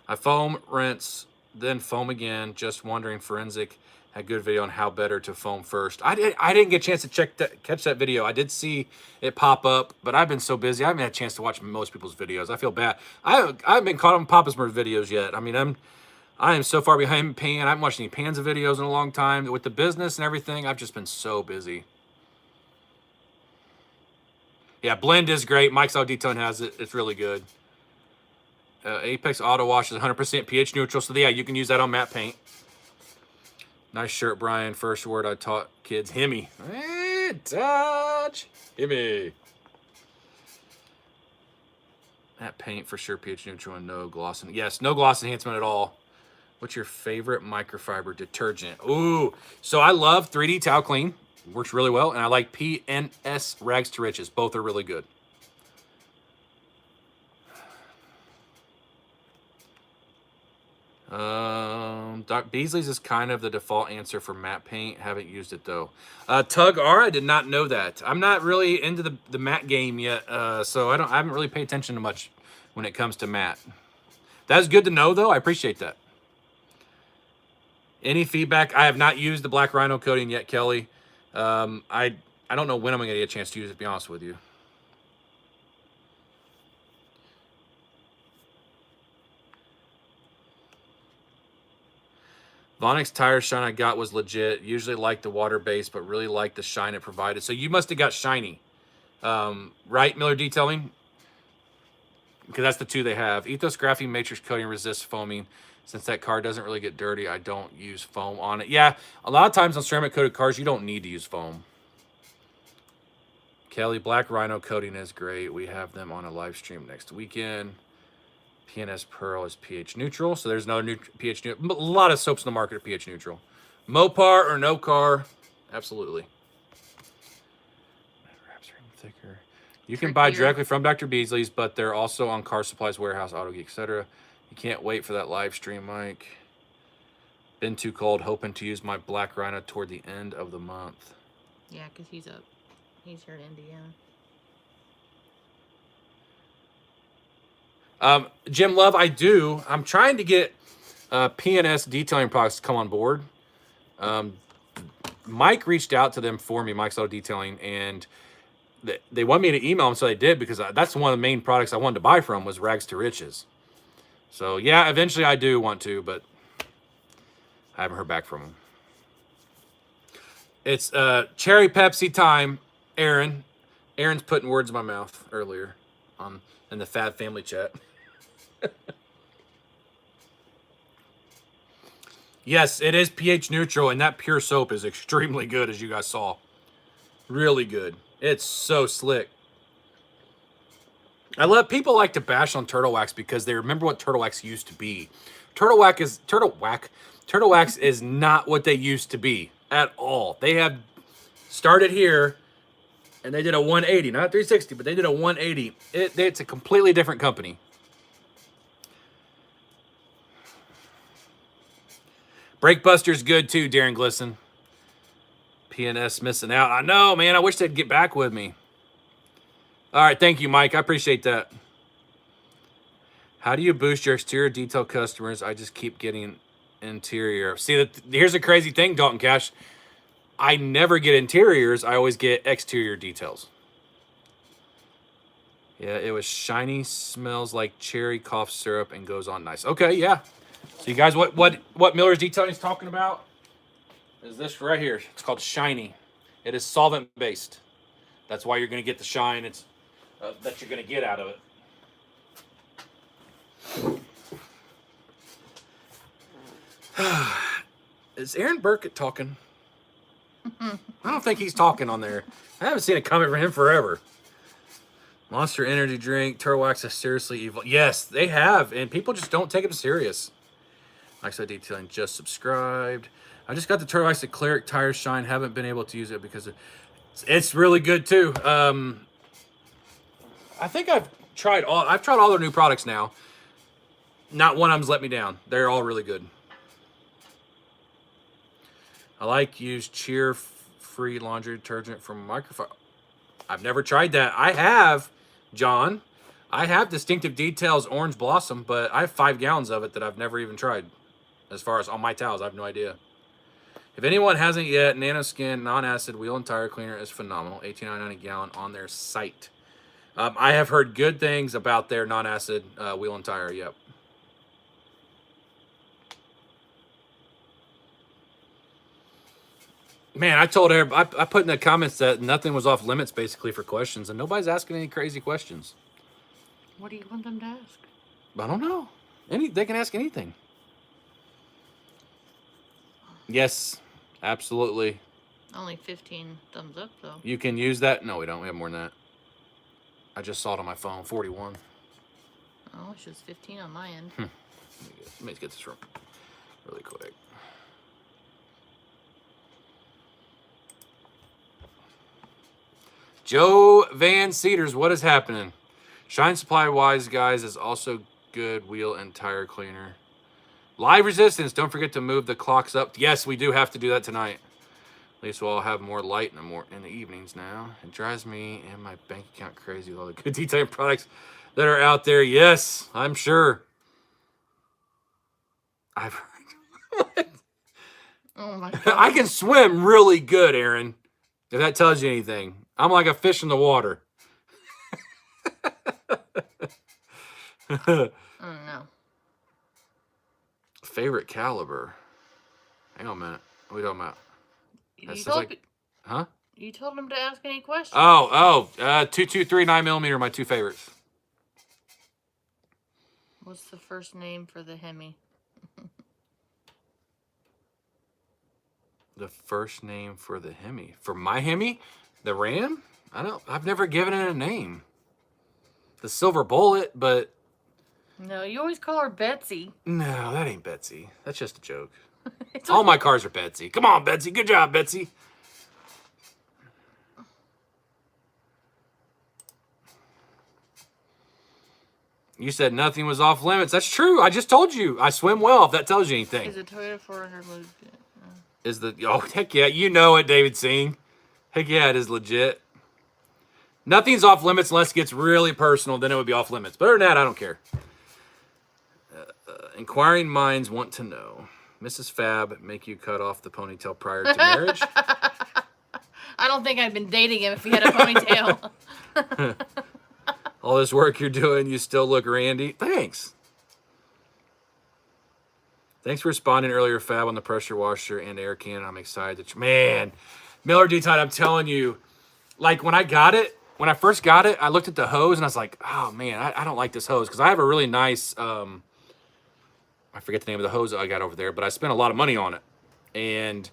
I foam, rinse, then foam again. Just wondering, Forensic had a good video on how better to foam first. I didn't get a chance to catch that video. I did see it pop up, but I've been so busy. I haven't had a chance to watch most people's videos. I feel bad. I haven't been caught on Papa's videos yet. I mean, I am so far behind Pan. I haven't watched any Panza videos in a long time. With the business and everything, I've just been so busy. Yeah, Blend is great. Mike's Auto Detailing has it. It's really good. Apex Auto Wash is 100% pH neutral. So yeah, you can use that on matte paint. Nice shirt, Brian. First word I taught kids, Hemi. Touch. Hemi. That paint for sure, pH neutral and no gloss. Yes, no gloss enhancement at all. What's your favorite microfiber detergent? Ooh, so I love 3D Towel Clean. Works really well. And I like PNS Rags to Riches. Both are really good. Doc Beasley's is kind of the default answer for matte paint. Haven't used it though. Tug R, I did not know that. I'm not really into the matte game yet, so I haven't really paid attention to much when it comes to matte. That's good to know though. I appreciate that. Any feedback? I have not used the Black Rhino coating yet, Kelly. I don't know when I'm gonna get a chance to use it, to be honest with you. Vonix tire shine I got was legit. Usually like the water base, but really like the shine it provided. So you must have got shiny, right, Miller Detailing? Because that's the two they have. Ethos Graphene Matrix Coating resists foaming. Since that car doesn't really get dirty, I don't use foam on it. Yeah, a lot of times on ceramic coated cars, you don't need to use foam. Kelly, Black Rhino coating is great. We have them on a live stream next weekend. PNS Pearl is pH neutral, so there's no pH neutral. A lot of soaps in the market are pH neutral. Mopar or no car, absolutely. Wraps are thicker. You can buy directly from Dr. Beasley's, but they're also on Car Supplies Warehouse, Auto Geek, etc. You can't wait for that live stream, Mike. Been too cold, hoping to use my Black Rhino toward the end of the month. Yeah, because he's up. He's here in Indiana. Jim Love, I do. I'm trying to get PNS detailing products to come on board. Mike reached out to them for me, Mike's Auto Detailing, and they wanted me to email them, so they did, because that's one of the main products I wanted to buy from was Rags to Riches. So, yeah, eventually I do want to, but I haven't heard back from them. It's Cherry Pepsi time, Aaron. Aaron's putting words in my mouth earlier in the FAB family chat. Yes, it is pH neutral, and that pure soap is extremely good, as you guys saw. Really good. It's so slick. People like to bash on Turtle Wax because they remember what Turtle Wax used to be. Turtle Wax is not what they used to be at all. They have started here, and they did a 180, not 360, but they did a 180. It's a completely different company. Breakbuster's good too, Darren Glisson. PNS missing out. I know, man. I wish they'd get back with me. All right, thank you, Mike. I appreciate that. How do you boost your exterior detail customers? I just keep getting interior. See, here's a crazy thing, Dalton Cash. I never get interiors. I always get exterior details. Yeah, it was shiny, smells like cherry cough syrup, and goes on nice. Okay, yeah. So you guys, what Miller's Detailing is talking about is this right here. It's called Shiny. It is solvent based. That's why you're going to get the shine. It's that you're going to get out of it. Is Aaron Burkett talking? I don't think he's talking on there. I haven't seen a comment from him forever. Monster Energy Drink, Turtle Wax is seriously evil. Yes, they have, and people just don't take them serious. Like I said, Detailing just subscribed. I just got the Turtle Wax Cleric Tire Shine. Haven't been able to use it because it's really good too. I think I've tried all their new products now. Not one of them's let me down. They're all really good. I like use cheer-free laundry detergent from Microfiber. I've never tried that. I have, John. I have Distinctive Details Orange Blossom, but I have 5 gallons of it that I've never even tried. As far as on my towels, I have no idea. If anyone hasn't yet, Nanoskin Non-Acid Wheel and Tire Cleaner is phenomenal. $18.99 a gallon on their site. I have heard good things about their non-acid wheel and tire, yep. Man, I told everybody, I put in the comments that nothing was off limits basically for questions, and nobody's asking any crazy questions. What do you want them to ask? I don't know. They can ask anything. Yes, absolutely. Only 15 thumbs up, though. You can use that. No, we don't. We have more than that. I just saw it on my phone. 41. Oh, it's just 15 on my end. Let me get this really quick. Joe Van Cedars, what is happening? Shine Supply Wise, guys, is also good wheel and tire cleaner. Live resistance. Don't forget to move the clocks up. Yes, we do have to do that tonight. At least we'll have more light in the evenings now. It drives me and my bank account crazy with all the good detailing products that are out there. Yes, I'm sure. I've heard. Oh my god. I can swim really good, Aaron. If that tells you anything. I'm like a fish in the water. I don't know. Favorite caliber. Hang on a minute. What are we talking about? Huh? You told him to ask any questions. 223 9mm, my two favorites. What's the first name for the Hemi? The first name for the Hemi. For my Hemi? The Ram? I've never given it a name. The Silver Bullet, but... No, you always call her Betsy. No, that ain't Betsy. That's just a joke. All my cars are Betsy. Come on, Betsy. Good job, Betsy. You said nothing was off limits. That's true. I just told you. I swim well, if that tells you anything. Is a Toyota 400 legit? Heck yeah. You know it, David Singh. Heck yeah, it is legit. Nothing's off limits unless it gets really personal. Then it would be off limits. But other than that, I don't care. Inquiring minds want to know. Mrs. Fab make you cut off the ponytail prior to marriage? I don't think I'd been dating him if he had a ponytail. All this work you're doing, you still look randy. Thanks. Thanks for responding earlier, Fab, on the pressure washer and air can. I'm excited that man, Miller D-Tide, I'm telling you, like when I first got it, I looked at the hose and I was like, oh man, I don't like this hose because I have a really nice, I forget the name of the hose I got over there, but I spent a lot of money on it. And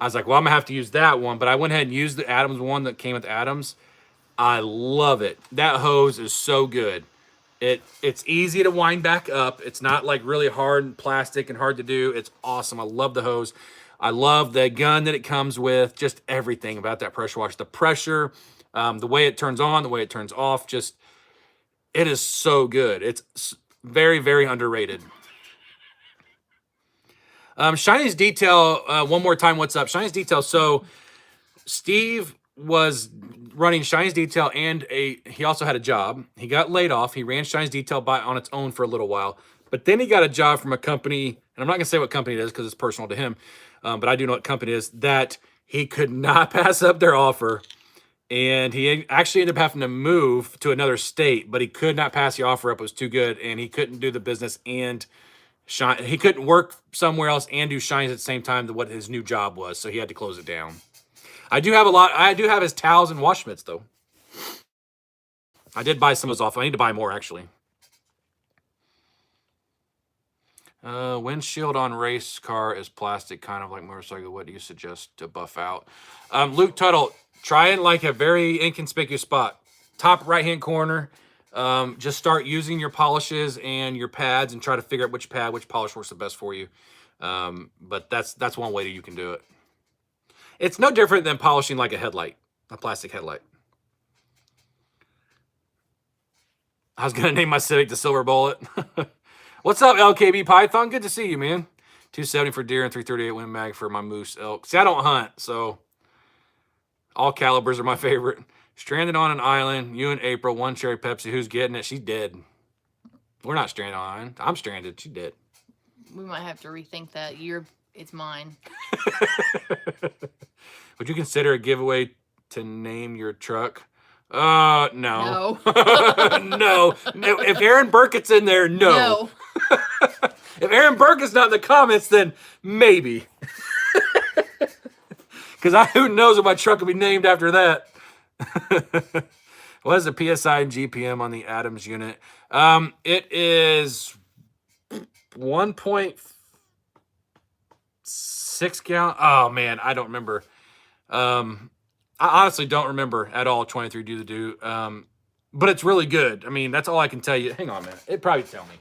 I was like, well, I'm gonna have to use that one, but I went ahead and used the Adams one that came with Adams. I love it. That hose is so good. It's easy to wind back up. It's not like really hard and plastic and hard to do. It's awesome. I love the hose. I love the gun that it comes with. Just everything about that pressure washer. The pressure, the way it turns on, the way it turns off. Just, it is so good. It's very, very underrated. Shiny's Detail, one more time, what's up? Shiny's Detail. So Steve was running Shiny's Detail and he also had a job. He got laid off. He ran Shiny's Detail on its own for a little while. But then he got a job from a company, and I'm not going to say what company it is because it's personal to him, but I do know what company it is, that he could not pass up their offer. And he actually ended up having to move to another state, but he could not pass the offer up. It was too good, and he couldn't do the business and Shine. He couldn't work somewhere else and do Shines at the same time to what his new job was, so he had to close it down. I do have his towels and wash mitts, though. I did buy some of those off. I need to buy more, actually. Windshield on race car is plastic, kind of like motorcycle. What do you suggest to buff out? Luke Tuttle, try in like a very inconspicuous spot. Top right-hand corner. Just start using your polishes and your pads and try to figure out which polish works the best for you. But that's one way that you can do it. It's no different than polishing like a plastic headlight. I was going to name my Civic the Silver Bullet. What's up, LKB Python? Good to see you, man. 270 for deer and 338 Win Mag for my moose elk. See, I don't hunt, so all calibers are my favorite. Stranded on an island. You and April. One cherry Pepsi. Who's getting it? She's dead. We're not stranded on an island. I'm stranded. She's dead. We might have to rethink that. It's mine. Would you consider a giveaway to name your truck? No. No. No. If Aaron Burkett's in there, no. If Aaron Burkett's not in the comments, then maybe. Because who knows if my truck will be named after that. What is the PSI and GPM on the Adams unit? It is 1.6 gallon. Oh man, I don't remember. I honestly don't remember at all. 23 do the do. But it's really good. I mean, that's all I can tell you. Hang on a minute. It'd probably tell me.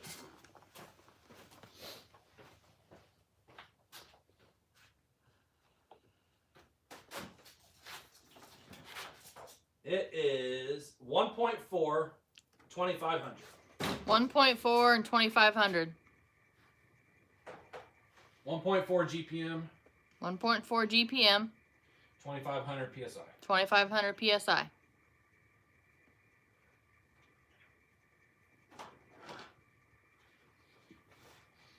It is 1.4, 2,500. 1.4 and 2,500. 1.4 GPM. 1.4 GPM. 2,500 PSI. 2,500 PSI.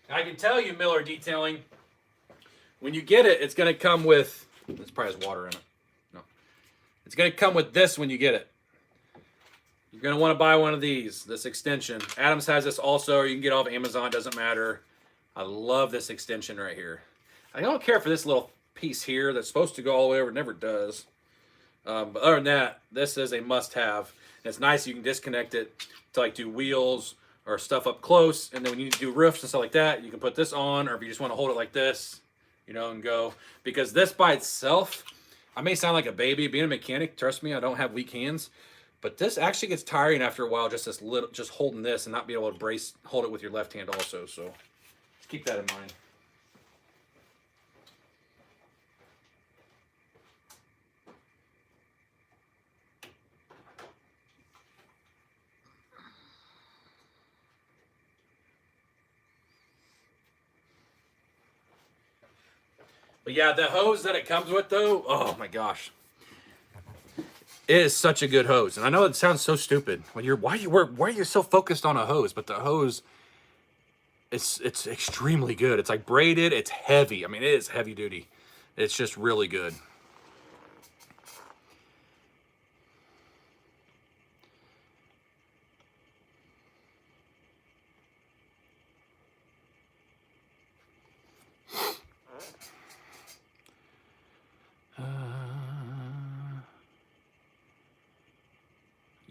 I can tell you, Miller Detailing, when you get it, it's going to come with, this probably has water in it. No. It's going to come with this when you get it. You're going to want to buy one of these, this extension. Adams has this also, or you can get it off Amazon, doesn't matter. I love this extension right here. I don't care for this little piece here that's supposed to go all the way over. It never does. But other than that, this is a must-have. And it's nice you can disconnect it to like do wheels or stuff up close. And then when you need to do roofs and stuff like that, you can put this on, or if you just want to hold it like this, you know, and go. Because this by itself, I may sound like a baby. Being a mechanic, trust me, I don't have weak hands. But this actually gets tiring after a while, just holding this and not being able to hold it with your left hand also. So just keep that in mind. But yeah, the hose that it comes with though, oh my gosh. It is such a good hose. And I know it sounds so stupid. When why are you so focused on a hose? But the hose, it's extremely good. It's like braided, it's heavy. I mean, it is heavy duty. It's just really good.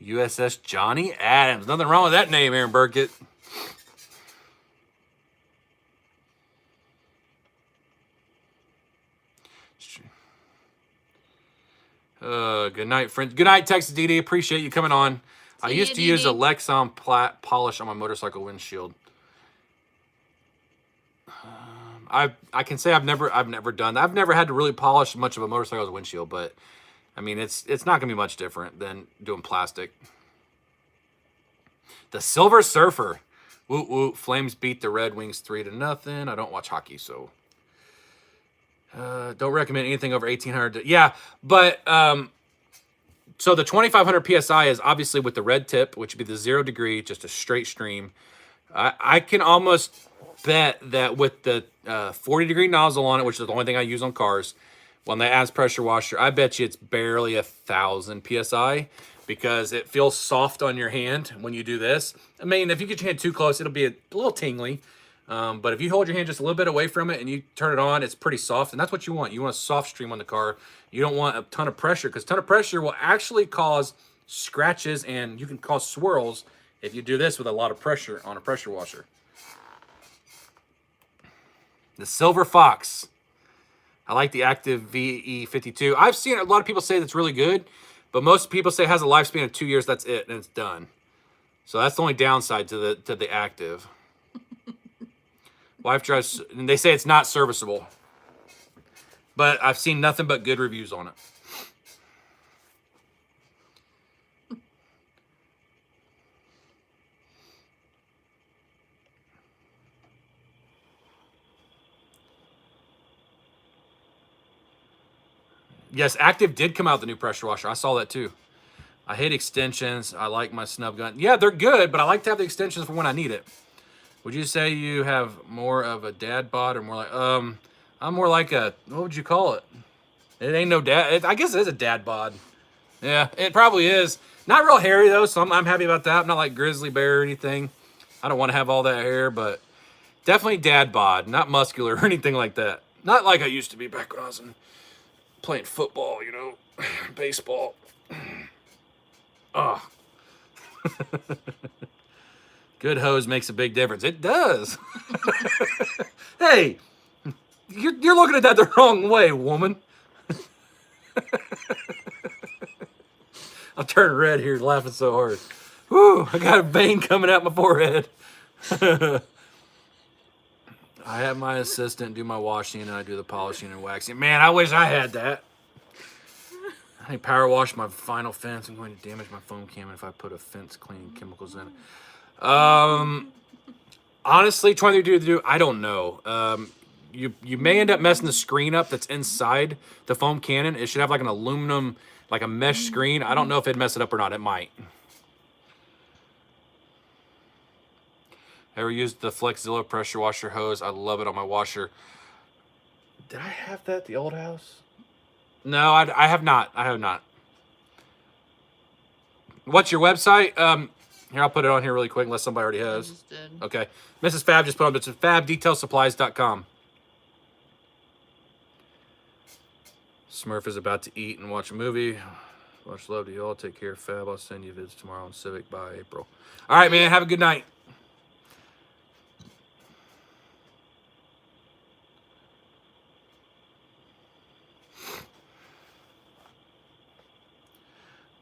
USS Johnny Adams. Nothing wrong with that name, Aaron Burkett. Good night, friends. Good night, Texas DD. Appreciate you coming on. I used to use a Lexan polish on my motorcycle windshield. I can say I've never done that. I've never had to really polish much of a motorcycle's windshield, but I mean it's not gonna be much different than doing plastic. The Silver Surfer. Woot woot. Flames beat the Red Wings 3-0. I don't watch hockey, so don't recommend anything over 1,800. Yeah, but so the 2,500 PSI is obviously with the red tip, which would be the 0 degree, just a straight stream. I can almost bet that with the 40 degree nozzle on it, which is the only thing I use on cars, when they add pressure washer, I bet you it's barely 1,000 PSI because it feels soft on your hand when you do this. I mean, if you get your hand too close, it'll be a little tingly. But if you hold your hand just a little bit away from it and you turn it on, it's pretty soft. And that's what you want. You want a soft stream on the car. You don't want a ton of pressure because a ton of pressure will actually cause scratches and you can cause swirls if you do this with a lot of pressure on a pressure washer. The Silver Fox. I like the Active VE52. I've seen a lot of people say that's really good, but most people say it has a lifespan of 2 years. That's it, and it's done. So that's the only downside to the Active. Wife drives, and they say it's not serviceable. But I've seen nothing but good reviews on it. Yes, Active did come out the new pressure washer. I saw that too. I hate extensions. I like my snub gun. Yeah, they're good, but I like to have the extensions for when I need it. Would you say you have more of a dad bod or more like, I'm more like a, what would you call it? It ain't no dad, I guess it is a dad bod. Yeah, it probably is. Not real hairy though, so I'm happy about that. I'm not like grizzly bear or anything. I don't want to have all that hair, but definitely dad bod, not muscular or anything like that. Not like I used to be back when I was playing football, you know, baseball. Oh. Good hose makes a big difference. It does. Hey, you're looking at that the wrong way, woman. I'm turning red here, laughing so hard. Whew, I got a vein coming out my forehead. I have my assistant do my washing and I do the polishing and waxing. Man, I wish I had that. I power wash my vinyl fence. I'm going to damage my foam cam if I put a fence cleaning chemicals in it. Honestly, 23 to do, I don't know. you may end up messing the screen up that's inside the foam cannon. It should have like an aluminum, like a mesh screen. I don't know if it'd mess it up or not. It might. Ever used the Flexzilla pressure washer hose? I love it on my washer. Did I have that at the old house? No, I have not. I have not. What's your website? Here, I'll put it on here really quick unless somebody already has. I just did. Okay. Mrs. Fab just put on, it's fabdetailsupplies.com. Smurf is about to eat and watch a movie. Much love to you all. Take care, Fab. I'll send you vids tomorrow on Civic by April. All right, man. Have a good night.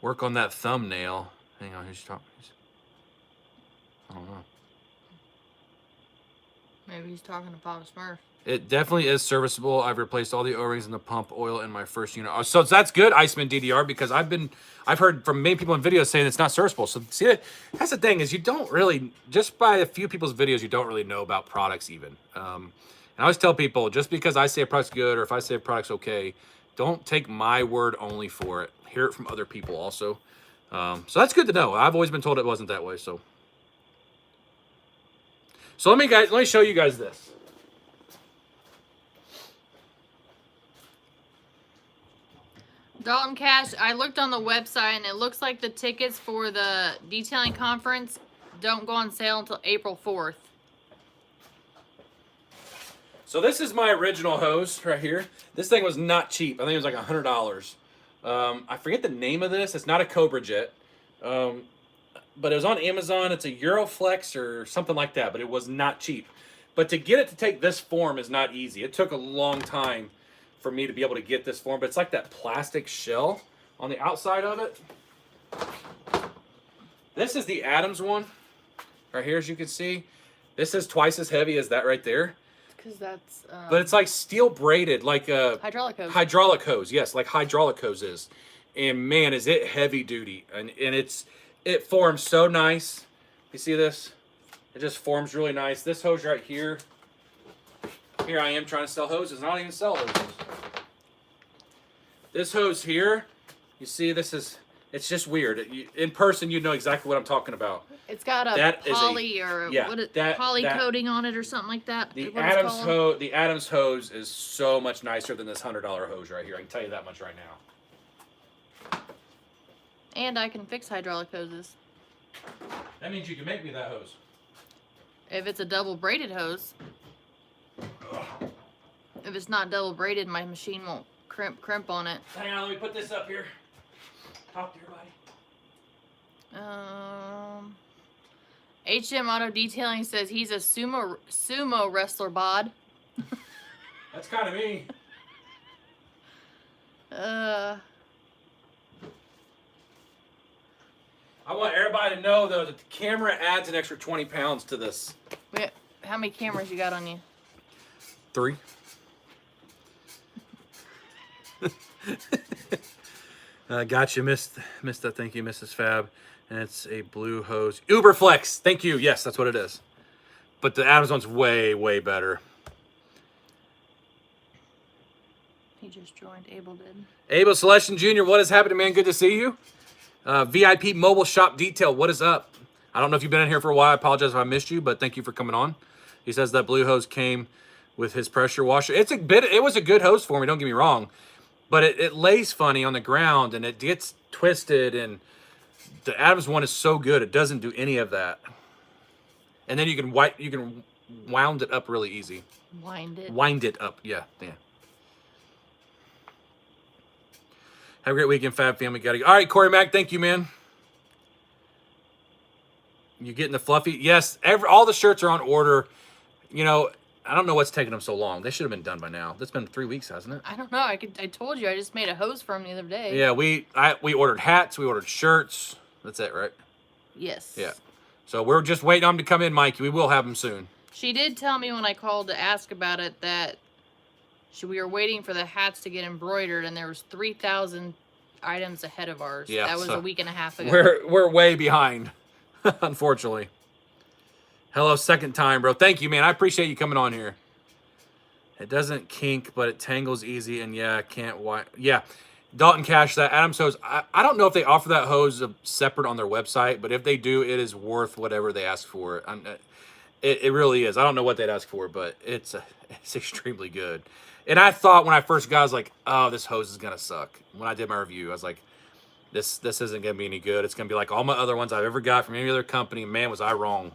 Work on that thumbnail. Hang on, who's talking? I don't know. Maybe he's talking to Papa Smurf. It definitely is serviceable. I've replaced all the O-rings and the pump oil in my first unit. So that's good, Iceman DDR, because I've heard from many people in videos saying it's not serviceable. So see, that's the thing is you don't really, just by a few people's videos, you don't really know about products even. And I always tell people, just because I say a product's good or if I say a product's okay, don't take my word only for it. Hear it from other people also. So that's good to know. I've always been told it wasn't that way. So let me show you guys this. Dalton Cash, I looked on the website and it looks like the tickets for the detailing conference don't go on sale until April 4th. So this is my original hose right here. This thing was not cheap. I think it was like $100. I forget the name of this. It's not a Cobra Jet. But it was on Amazon. It's a Euroflex or something like that, but it was not cheap. But to get it to take this form is not easy. It took a long time for me to be able to get this form, but it's like that plastic shell on the outside of it. This is the Adams one right here, as you can see. This is twice as heavy as that right there. Because that's... but it's like steel braided, like a... hydraulic hose. Hydraulic hose, yes, like hydraulic hose is. And man, is it heavy duty. And it forms so nice. You see this? It just forms really nice. This hose right here. Here I am trying to sell hoses, and I don't even sell hoses. This hose here, you see, it's just weird. In person, you know exactly what I'm talking about. It's got a poly poly coating on it or something like that. The Adams hose is so much nicer than this $100 hose right here. I can tell you that much right now. And I can fix hydraulic hoses. That means you can make me that hose. If it's a double braided hose. If it's not double braided, my machine won't crimp on it. Hang on, let me put this up here. Talk to your buddy. HM Auto Detailing says he's a sumo wrestler bod. That's kind of me. I want everybody to know, though, that the camera adds an extra 20 pounds to this. Wait, how many cameras you got on you? 3. Gotcha, missed that. Thank you, Mrs. Fab. And it's a blue hose. Uberflex. Thank you. Yes, that's what it is. But the Adams one's way, way better. He just joined. Abel did. Abel Celestion Jr., what is happening, man? Good to see you. VIP Mobile Shop Detail, what is up? I don't know if you've been in here for a while. I apologize if I missed you, but thank you for coming on. He says that blue hose came with his pressure washer. It was a good hose for me, don't get me wrong. But it lays funny on the ground and it gets twisted, and the Adams one is so good it doesn't do any of that. And then you can wound it up really easy. Wind it up, yeah. Have a great weekend, Fab Family. Gotta go. All right, Corey Mack, thank you, man. You getting the fluffy? Yes, all the shirts are on order. You know, I don't know what's taking them so long. They should have been done by now. That's been 3 weeks, hasn't it? I don't know. I told you I just made a hose for him the other day. Yeah, we ordered hats. We ordered shirts. That's it, right? Yes. Yeah. So we're just waiting on them to come in, Mikey. We will have them soon. She did tell me when I called to ask about it that we were waiting for the hats to get embroidered, and there was 3,000 items ahead of ours. Yeah, that was so a week and a half ago. We're way behind, unfortunately. Hello, second time, bro. Thank you, man. I appreciate you coming on here. It doesn't kink, but it tangles easy, and yeah, can't why. Yeah, Dalton Cash, that Adams hose. I don't know if they offer that hose separate on their website, but if they do, it is worth whatever they ask for. It really is. I don't know what they'd ask for, but it's extremely good. And I thought when I first got, I was like, oh, this hose is gonna suck. When I did my review, I was like, this isn't gonna be any good. It's gonna be like all my other ones I've ever got from any other company. Man, was I wrong.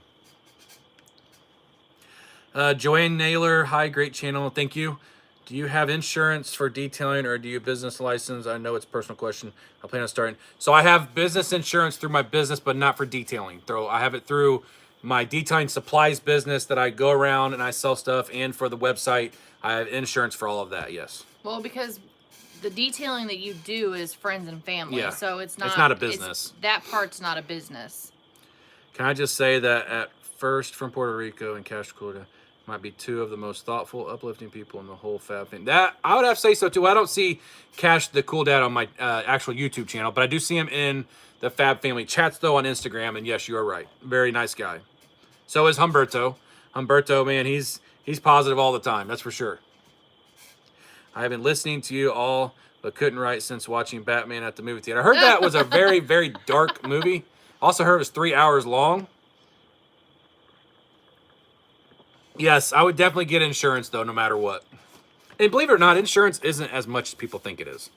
Joanne Naylor, hi, great channel, thank you. Do you have insurance for detailing or do you business license? I know it's a personal question. I plan on starting. So I have business insurance through my business, but not for detailing. I have it through my detailing supplies business that I go around and I sell stuff, and for the website, I have insurance for all of that, yes. Well, because the detailing that you do is friends and family, yeah. So it's not a business. That part's not a business. Can I just say that at first from Puerto Rico and Cash Florida might be two of the most thoughtful, uplifting people in the whole FAB thing. That I would have to say so too. I don't see Cash the Cool Dad on my actual YouTube channel, but I do see him in the FAB Family chats though on Instagram. And yes, you are right. Very nice guy. So is Humberto. Humberto, man, he's positive all the time. That's for sure. I have been listening to you all, but couldn't write since watching Batman at the movie theater. I heard that was a very, very dark movie. Also heard it was 3 hours long. Yes, I would definitely get insurance, though, no matter what. And believe it or not, insurance isn't as much as people think it is.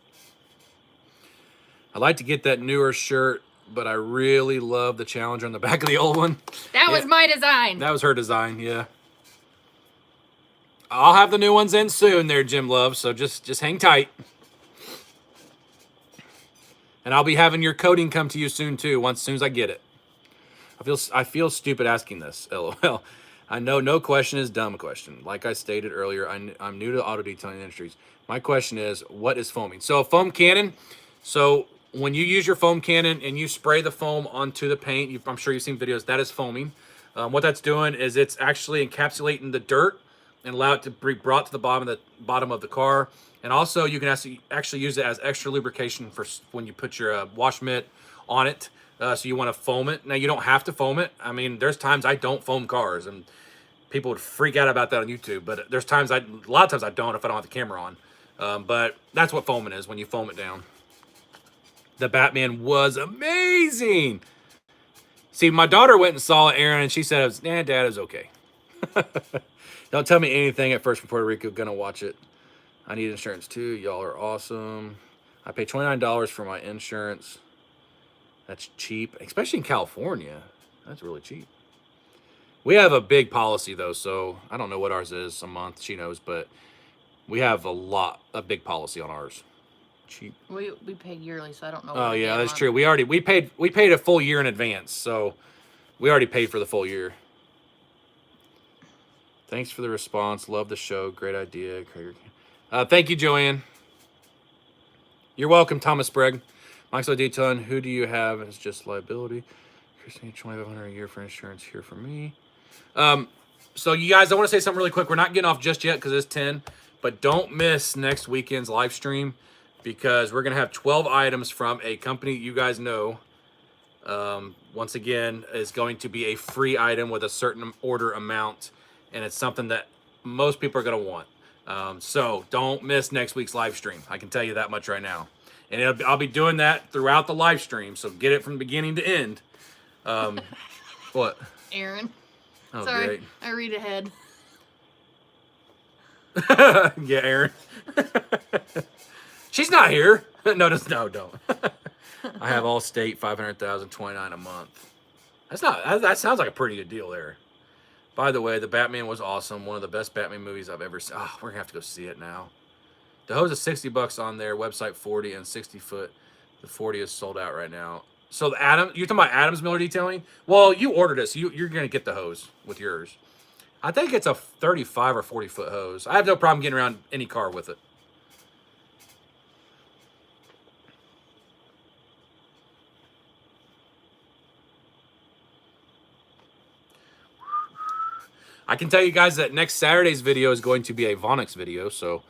I'd like to get that newer shirt, but I really love the Challenger on the back of the old one. That was my design. That was her design, yeah. I'll have the new ones in soon there, Jim Love, so just hang tight. And I'll be having your coating come to you soon, too, as soon as I get it. I feel stupid asking this, LOL. I know no question is dumb question. Like I stated earlier, I'm new to auto detailing industries. My question is, what is foaming? So foam cannon. So when you use your foam cannon and you spray the foam onto the paint, I'm sure you've seen videos, that is foaming. What that's doing is it's actually encapsulating the dirt and allow it to be brought to the bottom of the car. And also you can actually use it as extra lubrication for when you put your wash mitt on it. So you want to foam it. Now, you don't have to foam it. I mean, there's times I don't foam cars, and people would freak out about that on YouTube. But there's times a lot of times I don't if I don't have the camera on. But that's what foaming is, when you foam it down. The Batman was amazing. See, my daughter went and saw it, Aaron, and she said, Dad, it was okay. Don't tell me anything at first from Puerto Rico. Gonna watch it. I need insurance, too. Y'all are awesome. I pay $29 for my insurance. That's cheap, especially in California. That's really cheap. We have a big policy, though, so I don't know what ours is a month. She knows, but we have a big policy on ours. Cheap. We pay yearly, so I don't know. Oh, yeah, that's true. We paid a full year in advance, so we already paid for the full year. Thanks for the response. Love the show. Great idea. Thank you, Joanne. You're welcome, Thomas Sprague. Maxwell Detailing, who do you have as just liability? Christine, $2,500 a year for insurance here for me. So you guys, I want to say something really quick. We're not getting off just yet because it's 10, but don't miss next weekend's live stream because we're going to have 12 items from a company you guys know. Once again, is going to be a free item with a certain order amount, and it's something that most people are going to want. So don't miss next week's live stream. I can tell you that much right now. And I'll be doing that throughout the live stream, so get it from beginning to end. What? Aaron. Oh, sorry, great. I read ahead. Yeah, Aaron. She's not here. No, don't. I have Allstate, $500,000, $29 a month. That sounds like a pretty good deal there. By the way, the Batman was awesome. One of the best Batman movies I've ever seen. Oh, we're gonna have to go see it now. The hose is $60 on their website, 40 and 60 foot. The 40 is sold out right now. So you're talking about Adams Miller Detailing? Well, you ordered it, so you're gonna get the hose with yours. I think it's a 35 or 40 foot hose. I have no problem getting around any car with it. I can tell you guys that next Saturday's video is going to be a Vonix video, so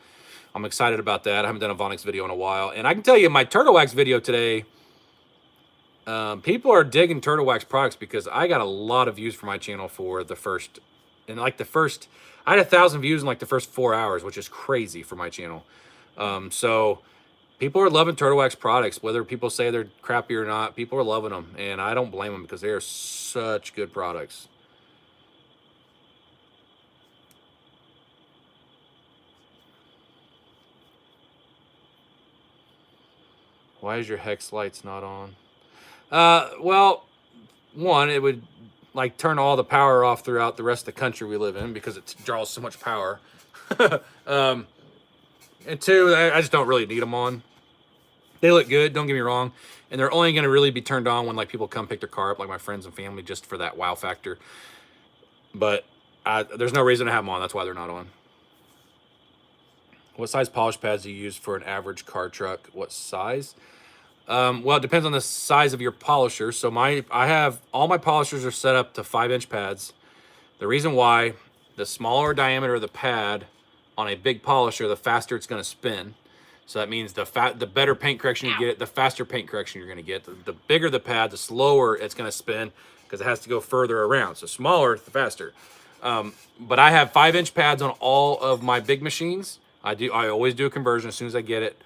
I'm excited about that. I haven't done a Vonix video in a while. And I can tell you my Turtle Wax video today, people are digging Turtle Wax products because I got a lot of views for my channel for the first And like I had 1,000 views in like the first 4 hours, which is crazy for my channel. So people are loving Turtle Wax products, whether people say they're crappy or not. People are loving them, and I don't blame them because they are such good products. Why is your hex lights not on? Well, one, it would like turn all the power off throughout the rest of the country we live in because it draws so much power. And two, I just don't really need them on. They look good, don't get me wrong, and they're only going to really be turned on when like people come pick their car up, like my friends and family, just for that wow factor. But there's no reason to have them on. That's why they're not on. What size polish pads do you use for an average car truck? What size? Well, it depends on the size of your polisher. So I have all my polishers are set up to 5-inch pads. The reason why, the smaller diameter of the pad on a big polisher, the faster it's going to spin. So that means the better paint correction you get, the faster paint correction you're going to get. The bigger the pad, the slower it's going to spin because it has to go further around. So smaller, the faster. But I have 5-inch pads on all of my big machines. I always do a conversion as soon as I get it.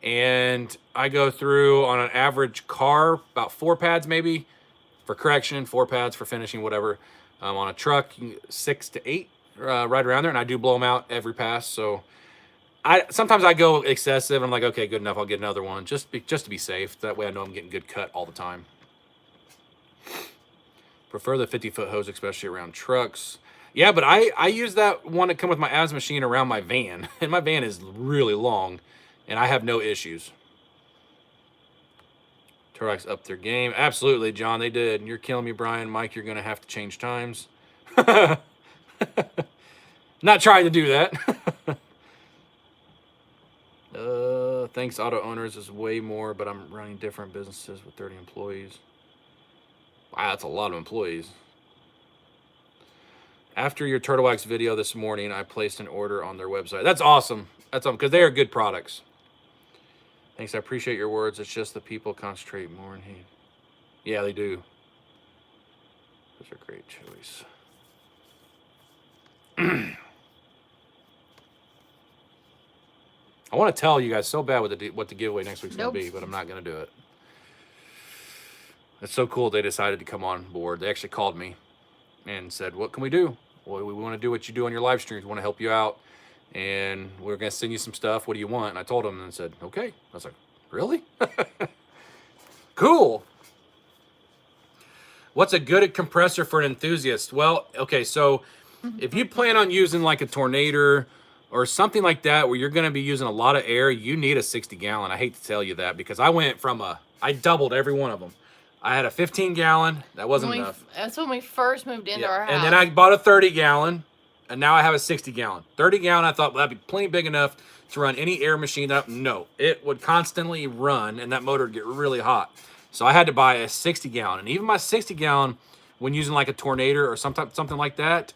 And I go through on an average car, about 4 pads maybe for correction, 4 pads for finishing, whatever. On a truck, 6 to 8, right around there. And I do blow them out every pass. So sometimes I go excessive. I'm like, okay, good enough. I'll get another one just to be safe. That way I know I'm getting good cut all the time. Prefer the 50-foot hose, especially around trucks. Yeah, but I use that one that come with my ABS machine around my van. And my van is really long, and I have no issues. Turtlex up their game. Absolutely, John, they did. You're killing me, Brian. Mike, you're going to have to change times. Not trying to do that. Thanks, auto owners is way more, but I'm running different businesses with 30 employees. Wow, that's a lot of employees. After your Turtle Wax video this morning, I placed an order on their website. That's awesome. That's awesome, because they are good products. Thanks, I appreciate your words. It's just the people concentrate more in hate. Yeah, they do. Those are great choice. I want to tell you guys so bad what the giveaway next week's going to be, but I'm not going to do it. It's so cool they decided to come on board. They actually called me and said, what can we do? Well, we want to do what you do on your live streams. We want to help you out. And we're going to send you some stuff. What do you want? And I told them and said, okay. I was like, really? Cool. What's a good compressor for an enthusiast? Well, okay, so if you plan on using like a Tornado or something like that where you're going to be using a lot of air, you need a 60-gallon. I hate to tell you that because I doubled every one of them. I had a 15-gallon. That wasn't enough. That's when we first moved into our house. And then I bought a 30-gallon, and now I have a 60-gallon. 30-gallon, I thought, well, that'd be plenty big enough to run any air machine up. No, it would constantly run, and that motor would get really hot. So I had to buy a 60-gallon. And even my 60-gallon, when using like a Tornado or something like that,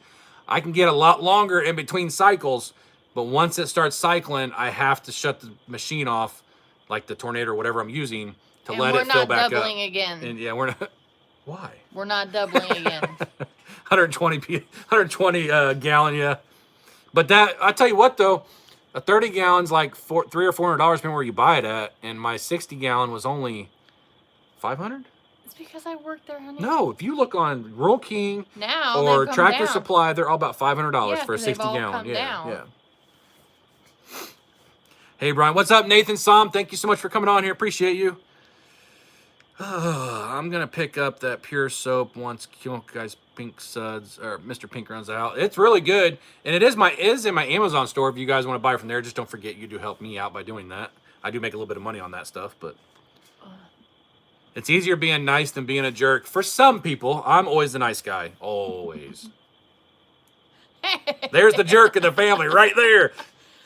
I can get a lot longer in between cycles. But once it starts cycling, I have to shut the machine off, like the Tornado or whatever I'm using, to let it fill back up. We're not doubling again. And yeah, we're not. Why? We're not doubling again. 120 gallon, yeah. But that, I tell you what though, a 30 gallon's like $300 or $400 depending where you buy it at, and my 60 gallon was only $500. It's because I worked there, honey. No, if you look on Rural King now or Tractor Supply, they're all about $500 for a 60 gallon. Yeah. Hey Brian, what's up, Nathan Som? Thank you so much for coming on here. Appreciate you. I'm gonna pick up that Pure soap once guys Pink Suds or Mr. Pink runs out. It's really good, and it is in my Amazon store. If you guys want to buy from there, just don't forget you do help me out by doing that. I do make a little bit of money on that stuff, but it's easier being nice than being a jerk. For some people, I'm always the nice guy. Always. There's the jerk in the family right there.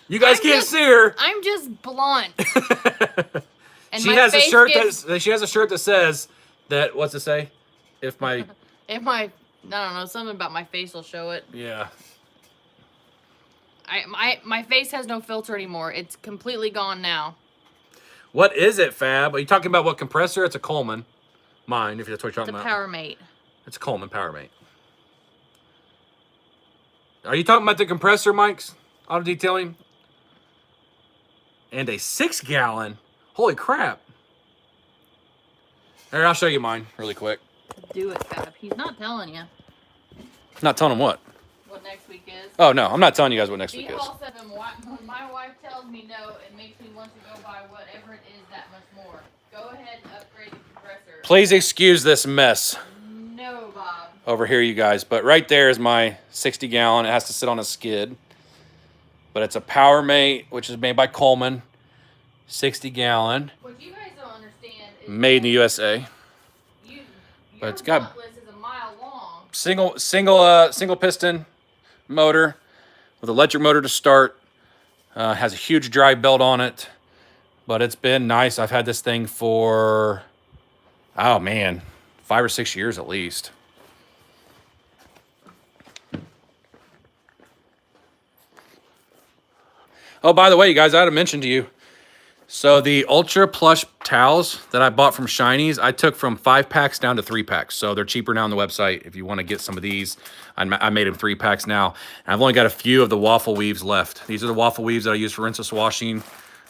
You guys can't see her. I'm just blunt. And she has a shirt that says that. What's it say? I don't know, something about my face will show it. Yeah. My face has no filter anymore. It's completely gone now. What is it, Fab? Are you talking about what compressor? It's a Coleman. Mine, if that's what you're talking about. It's a PowerMate. It's a Coleman PowerMate. Are you talking about the compressor mics? Auto detailing? And a 6-gallon. Holy crap. Here, I'll show you mine really quick. Do it, Fab. He's not telling you Not telling them what? what next week is. Oh, no. I'm not telling you guys what next week is. When my wife tells me no, it makes me want to go buy whatever it is that much more. Go ahead and upgrade the compressor. Please excuse this mess No, Bob. over here, you guys. But right there is my 60-gallon. It has to sit on a skid. But it's a Power Mate, which is made by Coleman. 60-gallon. What you guys don't understand is made in the USA. But it's got list is a mile long. single piston motor with electric motor to start. Has a huge drive belt on it. But it's been nice. I've had this thing for, oh man, 5 or 6 years at least. Oh, by the way, you guys, I had to mention to you. So the Ultra Plush towels that I bought from Shinies, I took from 5-packs down to 3-packs. So they're cheaper now on the website if you want to get some of these. I made them 3-packs now. And I've only got a few of the waffle weaves left. These are the waffle weaves that I use for rinseless washing.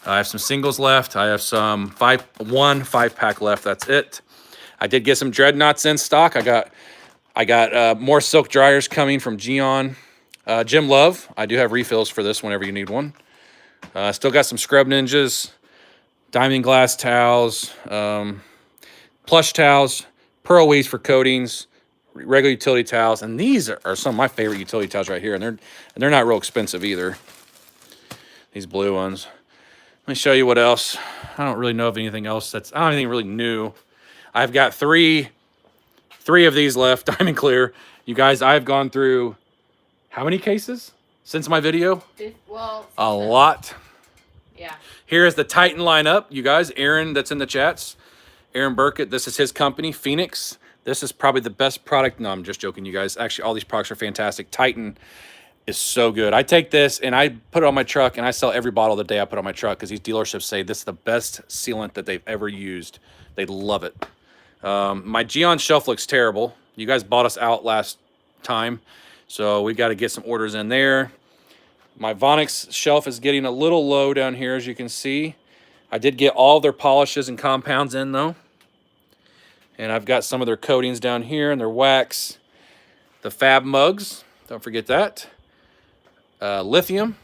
I have some singles left. I have some 5-pack left. That's it. I did get some dreadnoughts in stock. I got more silk dryers coming from Gion. Jim Love, I do have refills for this whenever you need one. Still got some Scrub Ninjas, diamond glass towels, plush towels, pearl weaves for coatings, regular utility towels, and these are some of my favorite utility towels right here, and they're not real expensive either. These blue ones. Let me show you what else. I don't really know of anything else I don't have anything really new. I've got three of these left, diamond clear. You guys, I've gone through how many cases since my video? A lot. Yeah. Here is the Titan lineup, you guys. Aaron, that's in the chats. Aaron Burkett, this is his company, Phoenix. This is probably the best product. No, I'm just joking, you guys. Actually, all these products are fantastic. Titan is so good. I take this and I put it on my truck and I sell every bottle the day I put on my truck because these dealerships say this is the best sealant that they've ever used. They love it. My Gion shelf looks terrible. You guys bought us out last time, so we got to get some orders in there. My Vonix shelf is getting a little low down here, as you can see. I did get all their polishes and compounds in, though. And I've got some of their coatings down here and their wax. The Fab mugs, don't forget that. Lithium,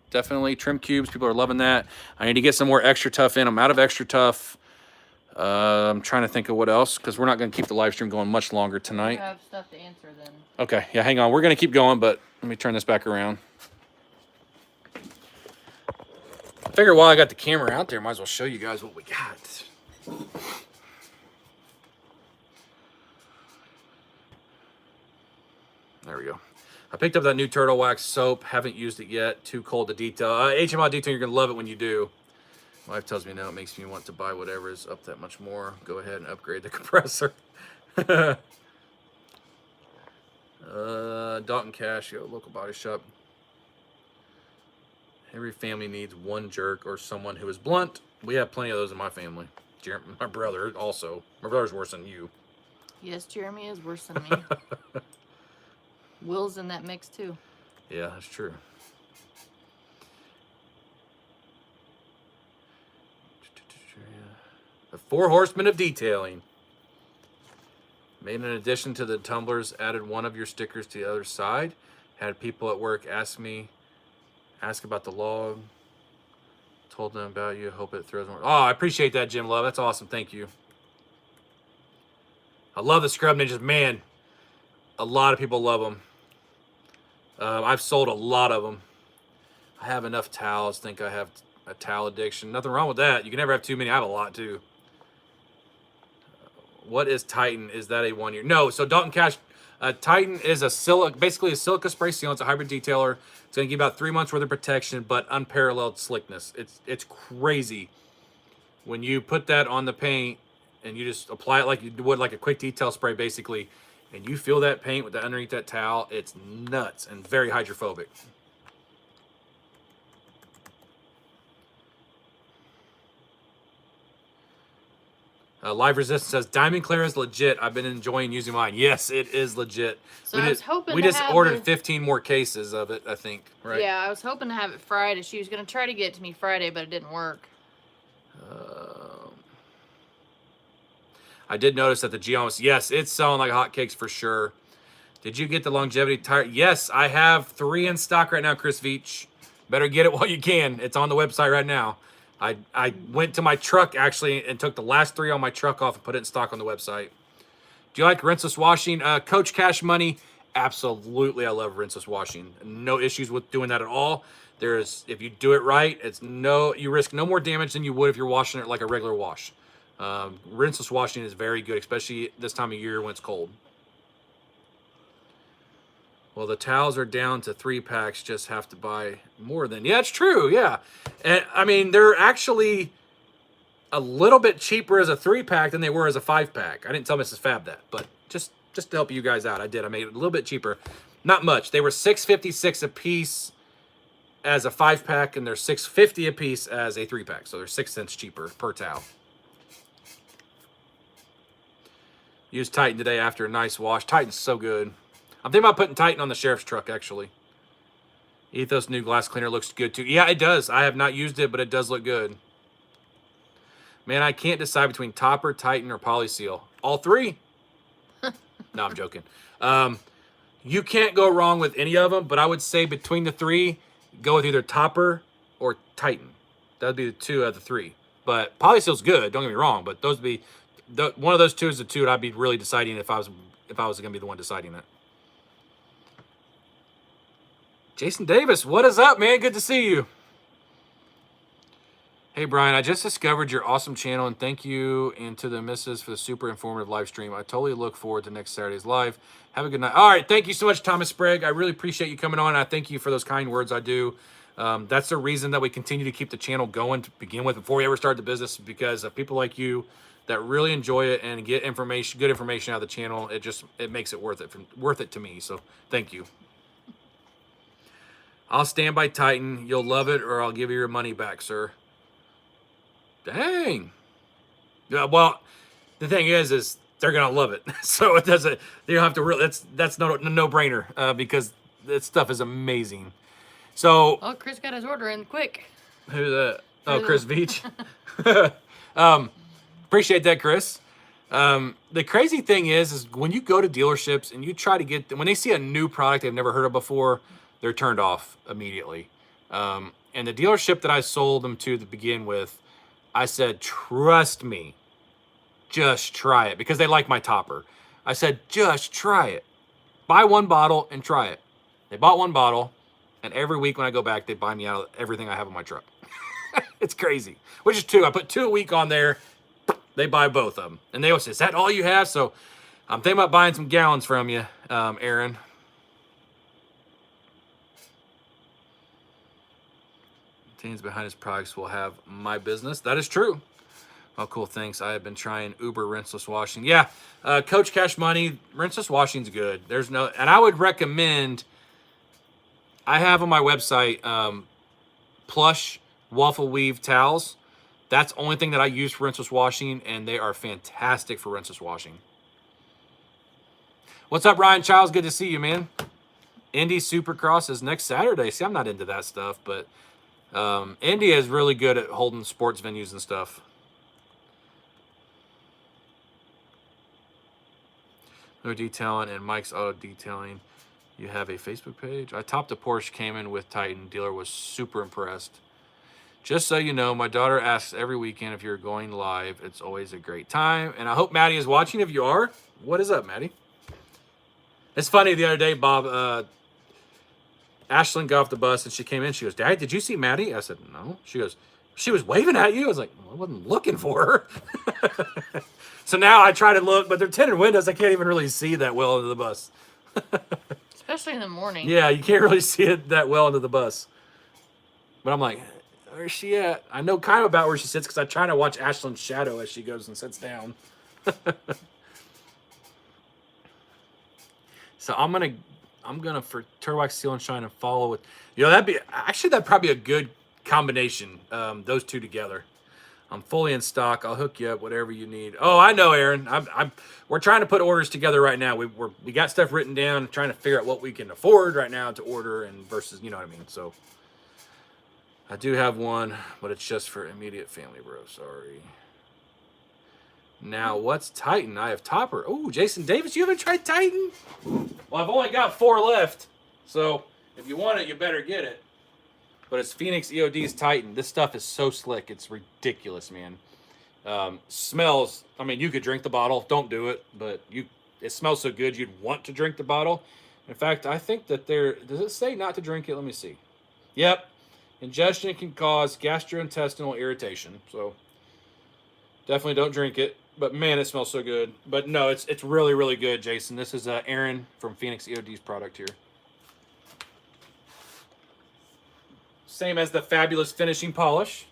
definitely. Trim cubes, people are loving that. I need to get some more Extra Tough in. I'm out of Extra Tough. I'm trying to think of what else, because we're not going to keep the live stream going much longer tonight. You have stuff to answer then. Okay, yeah, hang on. We're going to keep going, but let me turn this back around. I figure while I got the camera out there, might as well show you guys what we got. There we go. I picked up that new Turtle Wax soap. Haven't used it yet. Too cold to detail. HMI detail, you're going to love it when you do. My wife tells me no, it makes me want to buy whatever is up that much more. Go ahead and upgrade the compressor. Dalton Cash, local body shop. Every family needs one jerk or someone who is blunt. We have plenty of those in my family. My brother also. My brother's worse than you. Yes, Jeremy is worse than me. Will's in that mix too. Yeah, that's true. The 4 horsemen of detailing. Made an addition to the tumblers, added one of your stickers to the other side. Had people at work ask about the log. Told them about you. Hope it throws more. Oh, I appreciate that, Jim Love. That's awesome. Thank you. I love the Scrub Ninjas. Man, a lot of people love them. I've sold a lot of them. I have enough towels. Think I have a towel addiction. Nothing wrong with that. You can never have too many. I have a lot too. What is Titan? Is that a 1 year? No. So Dalton Cash, Titan is basically a silica spray sealant. It's a hybrid detailer. It's going to give you about 3 months worth of protection, but unparalleled slickness. It's crazy. When you put that on the paint and you just apply it like you would like a quick detail spray, basically, and you feel that paint with underneath that towel, it's nuts and very hydrophobic. Live Resistance says Diamond Clear is legit. I've been enjoying using mine. Yes, it is legit. So I was hoping we to just have ordered the- 15 more cases of it, I think. Right? Yeah, I was hoping to have it Friday. She was gonna try to get it to me Friday, but it didn't work. I did notice that the Geomas, yes, it's selling like hotcakes for sure. Did you get the longevity tire? Yes, I have 3 in stock right now, Chris Veach. Better get it while you can. It's on the website right now. I went to my truck actually and took the last 3 on my truck off and put it in stock on the website. Do you like rinseless washing? Coach Cash Money, absolutely. I love rinseless washing. No issues with doing that at all. If you do it right, you risk no more damage than you would if you're washing it like a regular wash. Rinseless washing is very good, especially this time of year when it's cold. Well, the towels are down to 3 packs. Just have to buy more than. Yeah, it's true. Yeah, and I mean they're actually a little bit cheaper as a 3-pack than they were as a 5-pack. I didn't tell Mrs. Fab that, but just to help you guys out, I did. I made it a little bit cheaper. Not much. They were $6.56 a piece as a 5-pack, and they're $6.50 a piece as a 3-pack. So they're 6 cents cheaper per towel. Use Titan today after a nice wash. Titan's so good. I'm thinking about putting Titan on the sheriff's truck, actually. Ethos new glass cleaner looks good, too. Yeah, it does. I have not used it, but it does look good. Man, I can't decide between Topper, Titan, or Polyseal. All 3? No, I'm joking. You can't go wrong with any of them, but I would say between the 3, go with either Topper or Titan. That would be the 2 out of the 3. But Polyseal's good, don't get me wrong, but those would be... one of those 2 is the 2 that I'd be really deciding if I was going to be the one deciding it. Jason Davis, what is up, man? Good to see you. Hey, Brian, I just discovered your awesome channel, and thank you and to the missus for the super informative live stream. I totally look forward to next Saturday's live. Have a good night. All right, thank you so much, Thomas Sprague. I really appreciate you coming on, and I thank you for those kind words. I do. That's the reason that we continue to keep the channel going to begin with before we ever start the business, because of people like you that really enjoy it and get information, good information out of the channel. It makes it worth it to me. So thank you. I'll stand by Titan. You'll love it, or I'll give you your money back, sir. Dang. Yeah, well, the thing is they're gonna love it. So it doesn't. You don't have to really. That's no brainer because that stuff is amazing. So. Oh, Chris got his order in quick. Who's that? Oh, Chris Veach. Appreciate that, Chris. The crazy thing is when you go to dealerships and you try to get when they see a new product they've never heard of before, they're turned off immediately. And the dealership that I sold them to begin with, I said, trust me, just try it, because they like my topper. I said, just try it. Buy 1 bottle and try it. They bought 1 bottle, and every week when I go back, they buy me out of everything I have on my truck. It's crazy. Which is 2. I put 2 a week on there. They buy both of them. And they always say, is that all you have? So I'm thinking about buying some gallons from you, Aaron. Teams behind his products will have my business. That is true. Oh, cool. Thanks. I have been trying Uber rinseless washing. Yeah. Coach Cash Money, rinseless washing's good. And I would recommend, I have on my website, plush waffle weave towels. That's the only thing that I use for rinseless washing, and they are fantastic for rinseless washing. What's up, Ryan Childs? Good to see you, man. Indy Supercross is next Saturday. See, I'm not into that stuff, but Indy is really good at holding sports venues and stuff. No detailing and Mike's Auto Detailing. You have a Facebook page? I topped a Porsche Cayman with Titan. Dealer was super impressed. Just so you know, my daughter asks every weekend if you're going live. It's always a great time. And I hope Maddie is watching. If you are, what is up, Maddie? It's funny, the other day, Bob, Ashlyn got off the bus and she came in. She goes, Dad, did you see Maddie? I said, no. She goes, she was waving at you. I was like, well, I wasn't looking for her. So now I try to look, but they're tinted windows. I can't even really see that well into the bus. Especially in the morning. Yeah, you can't really see it that well into the bus. But I'm like, where's she at? I know kind of about where she sits because I try to watch Ashlyn's shadow as she goes and sits down. So I'm gonna for Turtleback Seal and Shine and follow with, that'd probably be a good combination. Those two together. I'm fully in stock. I'll hook you up, whatever you need. Oh, I know, Aaron. We're trying to put orders together right now. We got stuff written down, trying to figure out what we can afford right now to order and versus, you know what I mean. So I do have one, but it's just for immediate family, bro. Sorry. Now, what's Titan? I have Topper. Oh, Jason Davis, you haven't tried Titan? Well, I've only got 4 left. So if you want it, you better get it. But it's Phoenix EOD's Titan. This stuff is so slick. It's ridiculous, man. Smells, I mean, you could drink the bottle. Don't do it. But it smells so good, you'd want to drink the bottle. In fact, I think that does it say not to drink it? Let me see. Yep. Ingestion can cause gastrointestinal irritation. So definitely don't drink it. But man, it smells so good. But no, it's really, really good, Jason. This is Aaron from Phoenix EOD's product here. Same as the Fabulous Finishing Polish.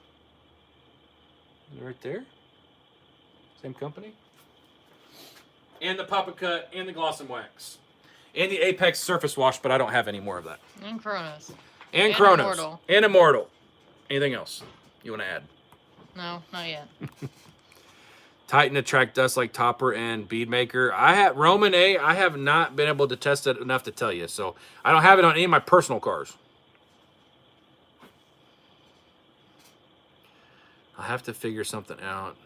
Right there. Same company. And the Papa Cut and the Gloss and Wax. And the Apex Surface Wash, but I don't have any more of that. And Kronos. And Kronos. Immortal. And Immortal. Anything else you want to add? No, not yet. Titan attract dust like Topper and Bead Maker. Roman A, I have not been able to test it enough to tell you. So I don't have it on any of my personal cars. I'll have to figure something out.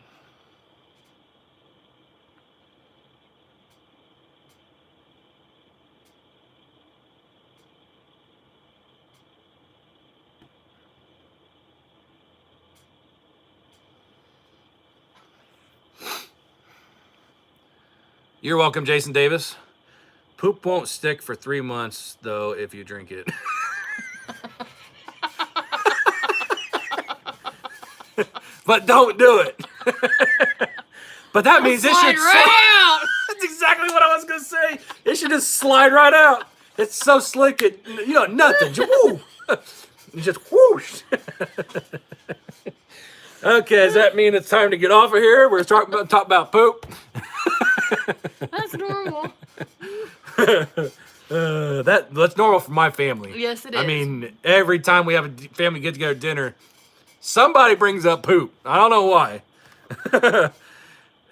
You're welcome, Jason Davis. Poop won't stick for 3 months, though, if you drink it. But don't do it. But that means it should right out. That's exactly what I was going to say. It should just slide right out. It's so slick. Nothing. Woo. You just whoosh. Okay, does that mean it's time to get off of here? We're talking about poop. That's normal. That's normal for my family. Yes, it is. I mean, every time we have a family get-together dinner, somebody brings up poop. I don't know why.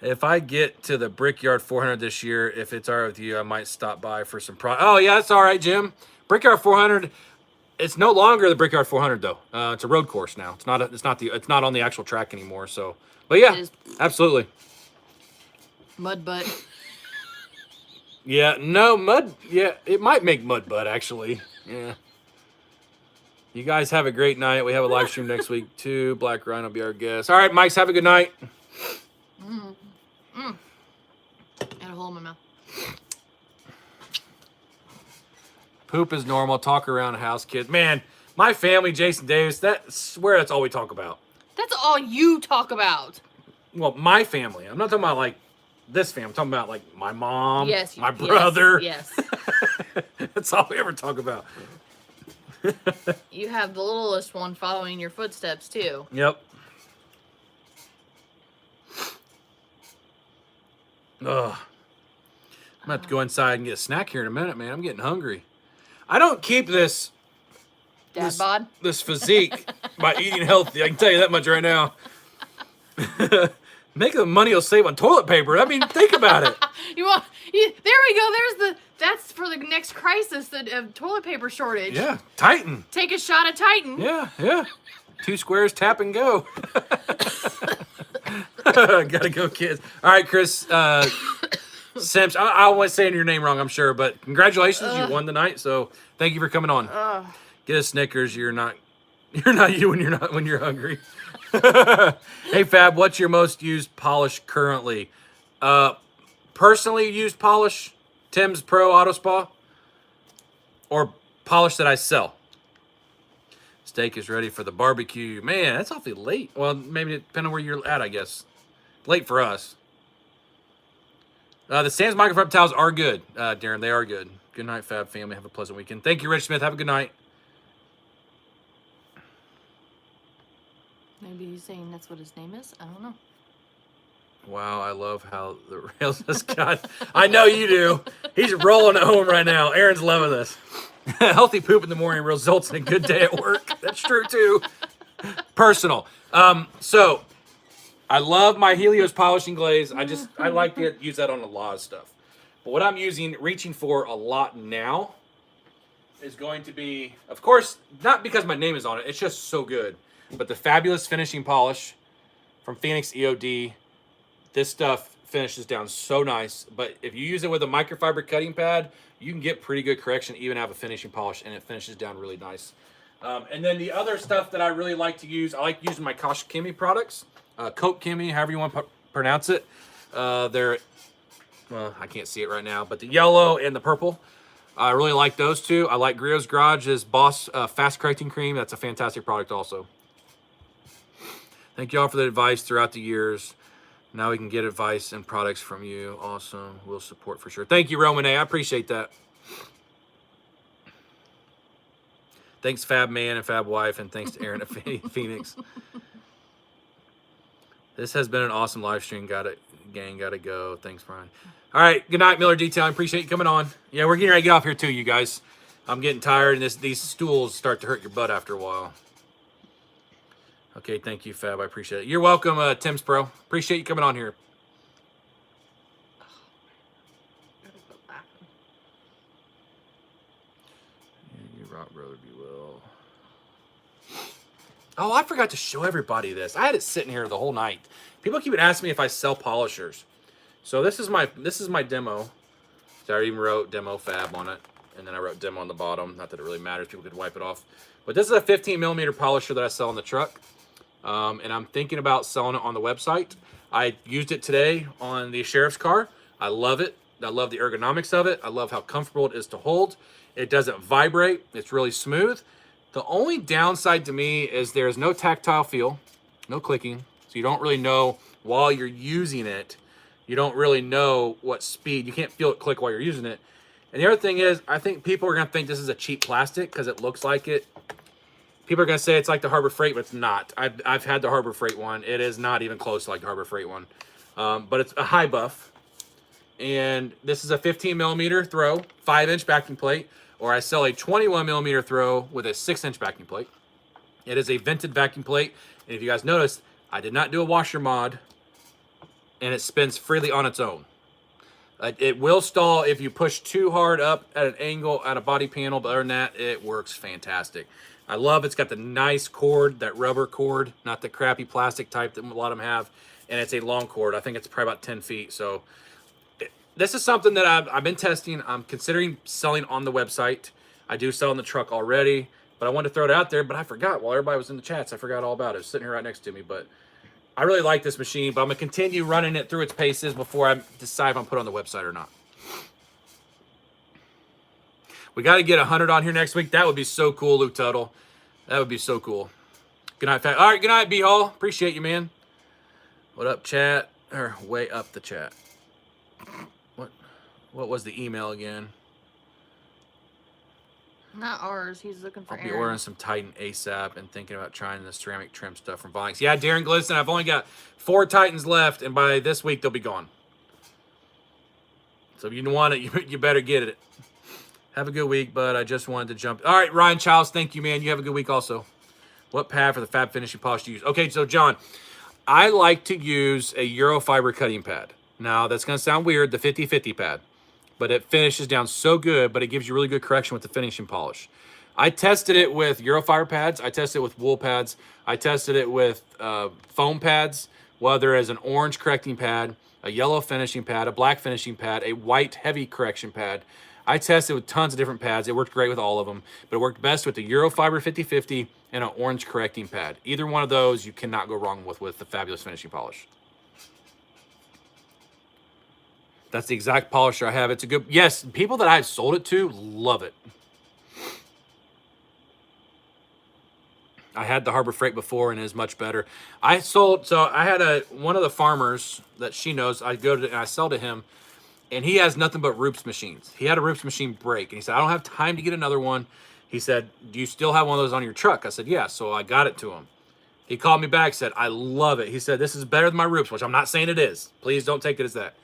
If I get to the Brickyard 400 this year, if it's all right with you, I might stop by for some Oh, yeah, that's all right, Jim. Brickyard 400, it's no longer the Brickyard 400 though. It's a road course now. It's not on the actual track anymore. So, but yeah, absolutely. Mud butt. Yeah, no mud. Yeah, it might make mud butt actually. Yeah. You guys have a great night. We have a live stream next week too. Black Rhino will be our guest. All right, Mike's, have a good night. Got a hole in my mouth. Poop is normal. Talk around the house, kid. Man, my family, Jason Davis, swear that's all we talk about. That's all you talk about. Well, my family. I'm not talking about like this family. I'm talking about like my mom, yes, my brother. Yes. That's all we ever talk about. You have the littlest one following your footsteps too. Yep. Ugh. I'm gonna have to go inside and get a snack here in a minute, man. I'm getting hungry. I don't keep this physique by eating healthy. I can tell you that much right now. Make the money you'll save on toilet paper. I mean, think about it. There we go. That's for the next crisis, the toilet paper shortage. Yeah, Titan. Take a shot of Titan. Yeah. 2 squares, tap and go. Gotta go, kids. All right, Chris Simps. I won't say your name wrong, I'm sure, but congratulations, you won tonight. So thank you for coming on. Get a Snickers. You're not you when you're hungry. Hey Fab, what's your most used polish currently? Personally used polish, Tim's Pro Auto Spa, or polish that I sell. Steak is ready for the barbecue. Man, that's awfully late. Well, maybe depending on where you're at, I guess. Late for us. The Sam's microfiber towels are good, Darren. They are good. Good night, Fab family. Have a pleasant weekend. Thank you, Rich Smith. Have a good night. Maybe he's saying that's what his name is. I don't know. Wow, I love how the rails just got. I know you do. He's rolling at home right now. Aaron's loving this. Healthy poop in the morning results in a good day at work. That's true too. Personal. So I love my Helios polishing glaze. I like to use that on a lot of stuff. But what I'm reaching for a lot now is going to be, of course, not because my name is on it. It's just so good. But the Fabulous Finishing Polish from Phoenix EOD. This stuff finishes down so nice. But if you use it with a microfiber cutting pad, you can get pretty good correction, even have a finishing polish, and it finishes down really nice. And then the other stuff that I really like to use, I like using my Kosh Kimi products. Coat Kimi, however you want to pronounce it. They're, well, I can't see it right now, but the yellow and the purple. I really like those two. I like Griot's Garage's Boss Fast Correcting Cream. That's a fantastic product also. Thank you all for the advice throughout the years. Now we can get advice and products from you. Awesome. We'll support for sure. Thank you, Romane. I appreciate that. Thanks, Fab Man and Fab Wife, and thanks to Aaron at Phoenix. This has been an awesome live stream. Gang, gotta go. Thanks, Brian. All right, good night, Miller Detailing. Appreciate you coming on. Yeah, we're getting ready to get off here too, you guys. I'm getting tired, and these stools start to hurt your butt after a while. Okay, thank you, Fab. I appreciate it. You're welcome, Tim's Pro. Appreciate you coming on here. You rock, brother, be well. Oh, I forgot to show everybody this. I had it sitting here the whole night. People keep asking me if I sell polishers. So this is my demo. So I even wrote demo Fab on it, and then I wrote demo on the bottom. Not that it really matters. People could wipe it off. But this is a 15 millimeter polisher that I sell in the truck, and I'm thinking about selling it on the website. I used it today on the sheriff's car. I love it. I love the ergonomics of it. I love how comfortable it is to hold. It doesn't vibrate. It's really smooth. The only downside to me is there's no tactile feel, no clicking. So you don't really know while you're using it, you don't really know what speed. You can't feel it click while you're using it. And the other thing is, I think people are going to think this is a cheap plastic because it looks like it. People are going to say it's like the Harbor Freight, but it's not. I've had the Harbor Freight one. It is not even close to like the Harbor Freight one. But it's a high buff. And this is a 15 millimeter throw, 5-inch backing plate. Or I sell a 21 millimeter throw with a 6-inch backing plate. It is a vented vacuum plate. And if you guys notice, I did not do a washer mod, and it spins freely on its own. It will stall if you push too hard up at an angle at a body panel, but other than that, it works fantastic. I love it's got the nice cord, that rubber cord, not the crappy plastic type that a lot of them have, and it's a long cord. I think it's probably about 10 feet. So this is something that I've been testing. I'm considering selling on the website. I do sell in the truck already, but I wanted to throw it out there, but I forgot. While everybody was in the chats, I forgot all about it. It's sitting here right next to me, but I really like this machine, but I'm going to continue running it through its paces before I decide if I'm put it on the website or not. We got to get 100 on here next week. That would be so cool, Luke Tuttle. That would be so cool. Good night, Fat. All right, good night, B-Hall. Appreciate you, man. What up, chat? Or way up the chat. What was the email again? Not ours. He's looking for I'll be Aaron. ordering some Titan ASAP and thinking about trying the ceramic trim stuff from Vonix. Yeah, Darren Glisson, I've only got 4 Titans left, and by this week, they'll be gone. So if you want it, you better get it. Have a good week, but I just wanted to jump. All right, Ryan Childs, thank you, man. You have a good week also. What pad for the Fab Finishing Polish to use? Okay, so John, I like to use a Eurofiber cutting pad. Now, that's going to sound weird, the 50/50 pad. But it finishes down so good, but it gives you really good correction with the finishing polish. I tested it with Eurofiber pads. I tested it with wool pads. I tested it with foam pads, whether as an orange correcting pad, a yellow finishing pad, a black finishing pad, a white heavy correction pad. I tested with tons of different pads. It worked great with all of them, but it worked best with the Eurofiber 50/50 and an orange correcting pad. Either one of those you cannot go wrong with the Fabulous Finishing Polish. That's the exact polisher I have. It's a good, yes, people that I've sold it to love it. I had the Harbor Freight before and it is much better. I had one of the farmers that she knows, I go to and I sell to him, and he has nothing but Roops machines. He had a Roops machine break, and he said, I don't have time to get another one. He said, do you still have one of those on your truck? I said, yeah, so I got it to him. He called me back, said, I love it. He said, this is better than my Roops, which I'm not saying it is. Please don't take it as that.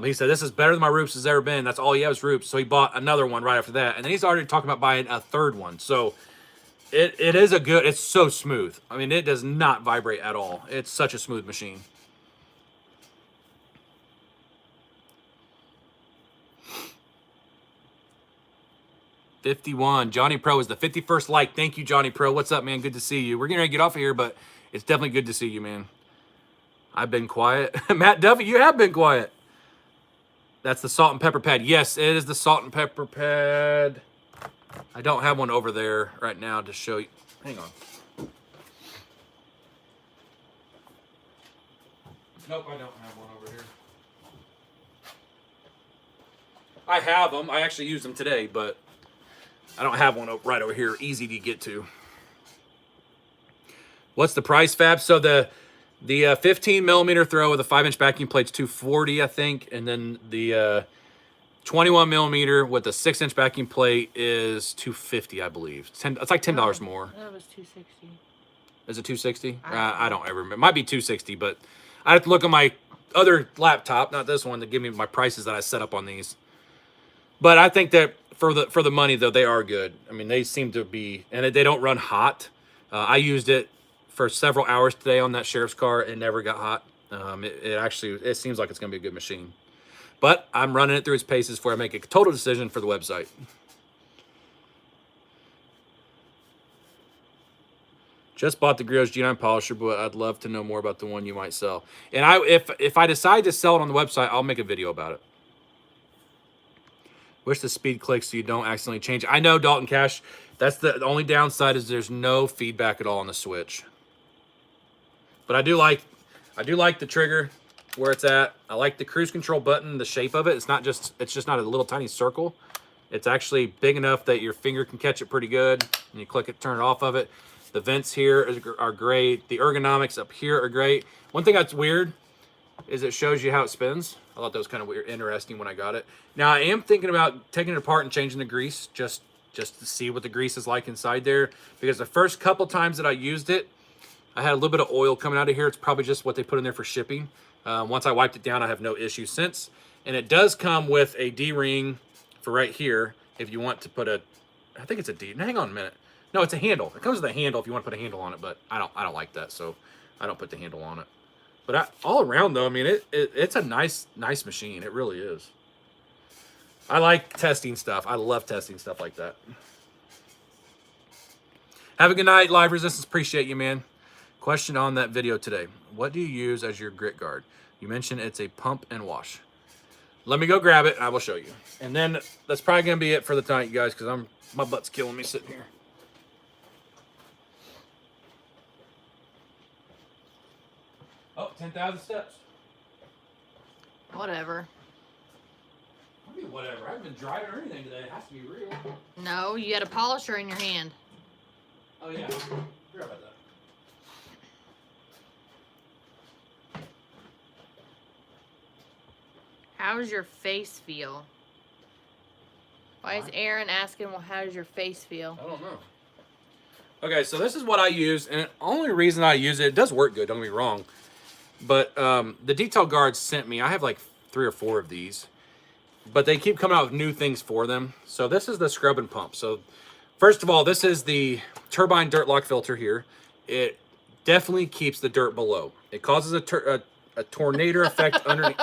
He said, this is better than my Roops has ever been. That's all he has, Roops. So he bought another one right after that. And then he's already talking about buying a third one. So it is it's so smooth. I mean, it does not vibrate at all. It's such a smooth machine. 51. Johnny Pro is the 51st like. Thank you, Johnny Pro. What's up, man? Good to see you. We're getting ready to get off of here, but it's definitely good to see you, man. I've been quiet. Matt Duffy, you have been quiet. That's the salt and pepper pad. Yes, it is the salt and pepper pad. I don't have one over there right now to show you. Hang on. Nope, I don't have one over here. I have them. I actually used them today, but I don't have one right over here. Easy to get to. What's the price, Fab? So the 15 millimeter throw with a 5-inch backing plate's $240, I think, and then the 21 millimeter with a 6-inch backing plate is $250, I believe. It's like $10 more. That was $260. Is it $260? I don't ever remember. It might be $260, but I have to look on my other laptop, not this one, to give me my prices that I set up on these. But I think that for the money, though, they are good. I mean, they seem to be, and they don't run hot. I used it for several hours today on that sheriff's car. It never got hot. It seems like it's going to be a good machine. But I'm running it through its paces before I make a total decision for the website. Just bought the Griot's G9 polisher, but I'd love to know more about the one you might sell. And if I decide to sell it on the website, I'll make a video about it. Wish the speed clicks so you don't accidentally change it. I know, Dalton Cash. That's the only downside is there's no feedback at all on the switch. But I do like the trigger where it's at. I like the cruise control button, the shape of it. It's just not a little tiny circle. It's actually big enough that your finger can catch it pretty good. And you click it, turn it off of it. The vents here are great. The ergonomics up here are great. One thing that's weird is it shows you how it spins. I thought that was kind of weird, interesting when I got it. Now I am thinking about taking it apart and changing the grease just to see what the grease is like inside there. Because the first couple times that I used it, I had a little bit of oil coming out of here. It's probably just what they put in there for shipping. Once I wiped it down, I have no issues since. And it does come with a D-ring for right here. If you want to put I think it's a D. Hang on a minute. No, it's a handle. It comes with a handle if you want to put a handle on it, but I don't like that, so I don't put the handle on it. But all around though, I mean, it's a nice machine. It really is. I like testing stuff. I love testing stuff like that. Have a good night, Live Resistance. Appreciate you, man. Question on that video today. What do you use as your grit guard? You mentioned it's a pump and wash. Let me go grab it and I will show you. And then that's probably gonna be it for the night, you guys, because my butt's killing me sitting here. Oh, 10,000 steps. Whatever. I mean, whatever. I haven't been driving or anything today. It has to be real. No, you had a polisher in your hand. Oh, yeah. Forgot about that. How's your face feel? Why is Aaron asking, well, how does your face feel? I don't know. Okay, so this is what I use, and the only reason I use it does work good, don't get me wrong. But the detail guards sent me, I have like 3 or 4 of these, but they keep coming out with new things for them. So this is the scrub and pump. So first of all, this is the turbine dirt lock filter here. It definitely keeps the dirt below. It causes a tornado effect underneath.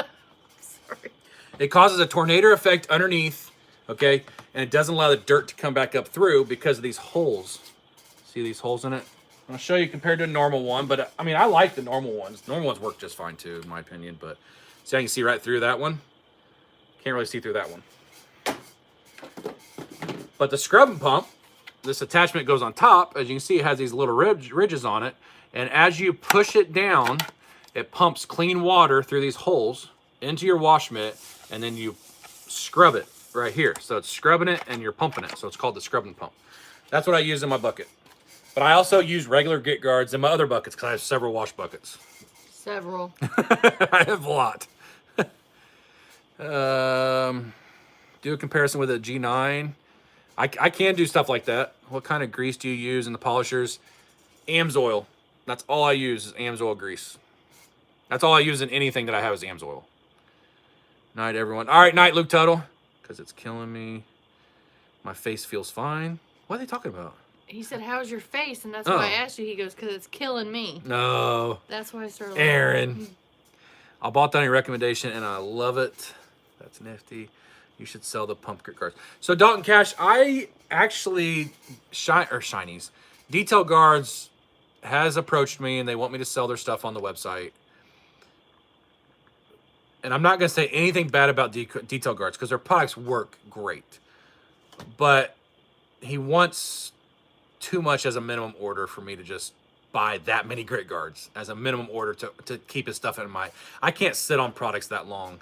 Sorry. It causes a tornado effect underneath, okay? And it doesn't allow the dirt to come back up through because of these holes. See these holes in it? I'll show you compared to a normal one, but I mean, I like the normal ones. Normal ones work just fine too, in my opinion, but see, I can see right through that one. Can't really see through that one. But the scrub and pump, this attachment goes on top. As you can see, it has these little ridges on it. And as you push it down, it pumps clean water through these holes into your wash mitt, and then you scrub it right here. So it's scrubbing it and you're pumping it. So it's called the scrub and pump. That's what I use in my bucket. But I also use regular grit guards in my other buckets because I have several wash buckets. Several. I have a lot. Do a comparison with a G9. I can do stuff like that. What kind of grease do you use in the polishers? AMSOIL. That's all I use is AMSOIL grease. That's all I use in anything that I have is AMSOIL. Night, everyone. All right, night, Luke Tuttle. Because it's killing me. My face feels fine. What are they talking about? He said, how's your face? And that's why I asked you. He goes, because it's killing me. No. That's why I started Aaron. I bought that on your recommendation, and I love it. That's nifty. You should sell the pump grit guards. So, Dalton Cash, I actually, Shinies, Detail Guards has approached me and they want me to sell their stuff on the website. And I'm not going to say anything bad about Detail Guards because their products work great. But he wants too much as a minimum order for me to just buy that many grit guards as a minimum order to keep his stuff in my... I can't sit on products that long.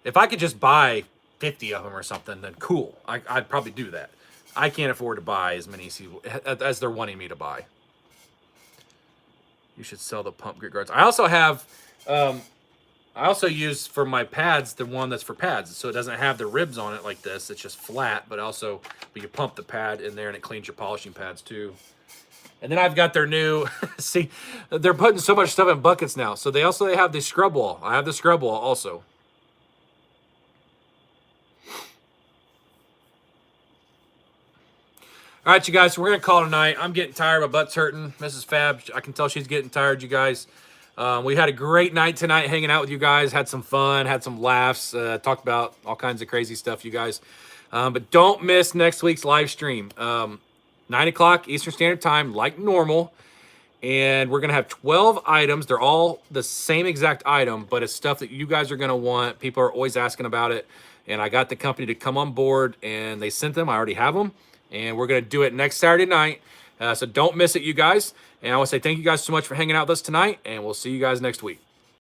If I could just buy 50 of them or something, then cool. I'd probably do that. I can't afford to buy as many as they're wanting me to buy. You should sell the pump grit guards. I also have... I also use for my pads the one that's for pads, so it doesn't have the ribs on it like this. It's just flat, but you pump the pad in there and it cleans your polishing pads too. And then I've got their new, see, they're putting so much stuff in buckets now. So they have the scrub wall. I have the scrub wall also. All right, you guys, so we're going to call it a night. I'm getting tired. My butt's hurting. Mrs. Fab, I can tell she's getting tired, you guys. We had a great night tonight hanging out with you guys. Had some fun, had some laughs, talked about all kinds of crazy stuff, you guys. But don't miss next week's live stream. 9 o'clock Eastern Standard Time, like normal. And we're going to have 12 items. They're all the same exact item, but it's stuff that you guys are going to want. People are always asking about it. And I got the company to come on board, and they sent them. I already have them. And we're going to do it next Saturday night. So don't miss it, you guys. And I want to say thank you guys so much for hanging out with us tonight, and we'll see you guys next week.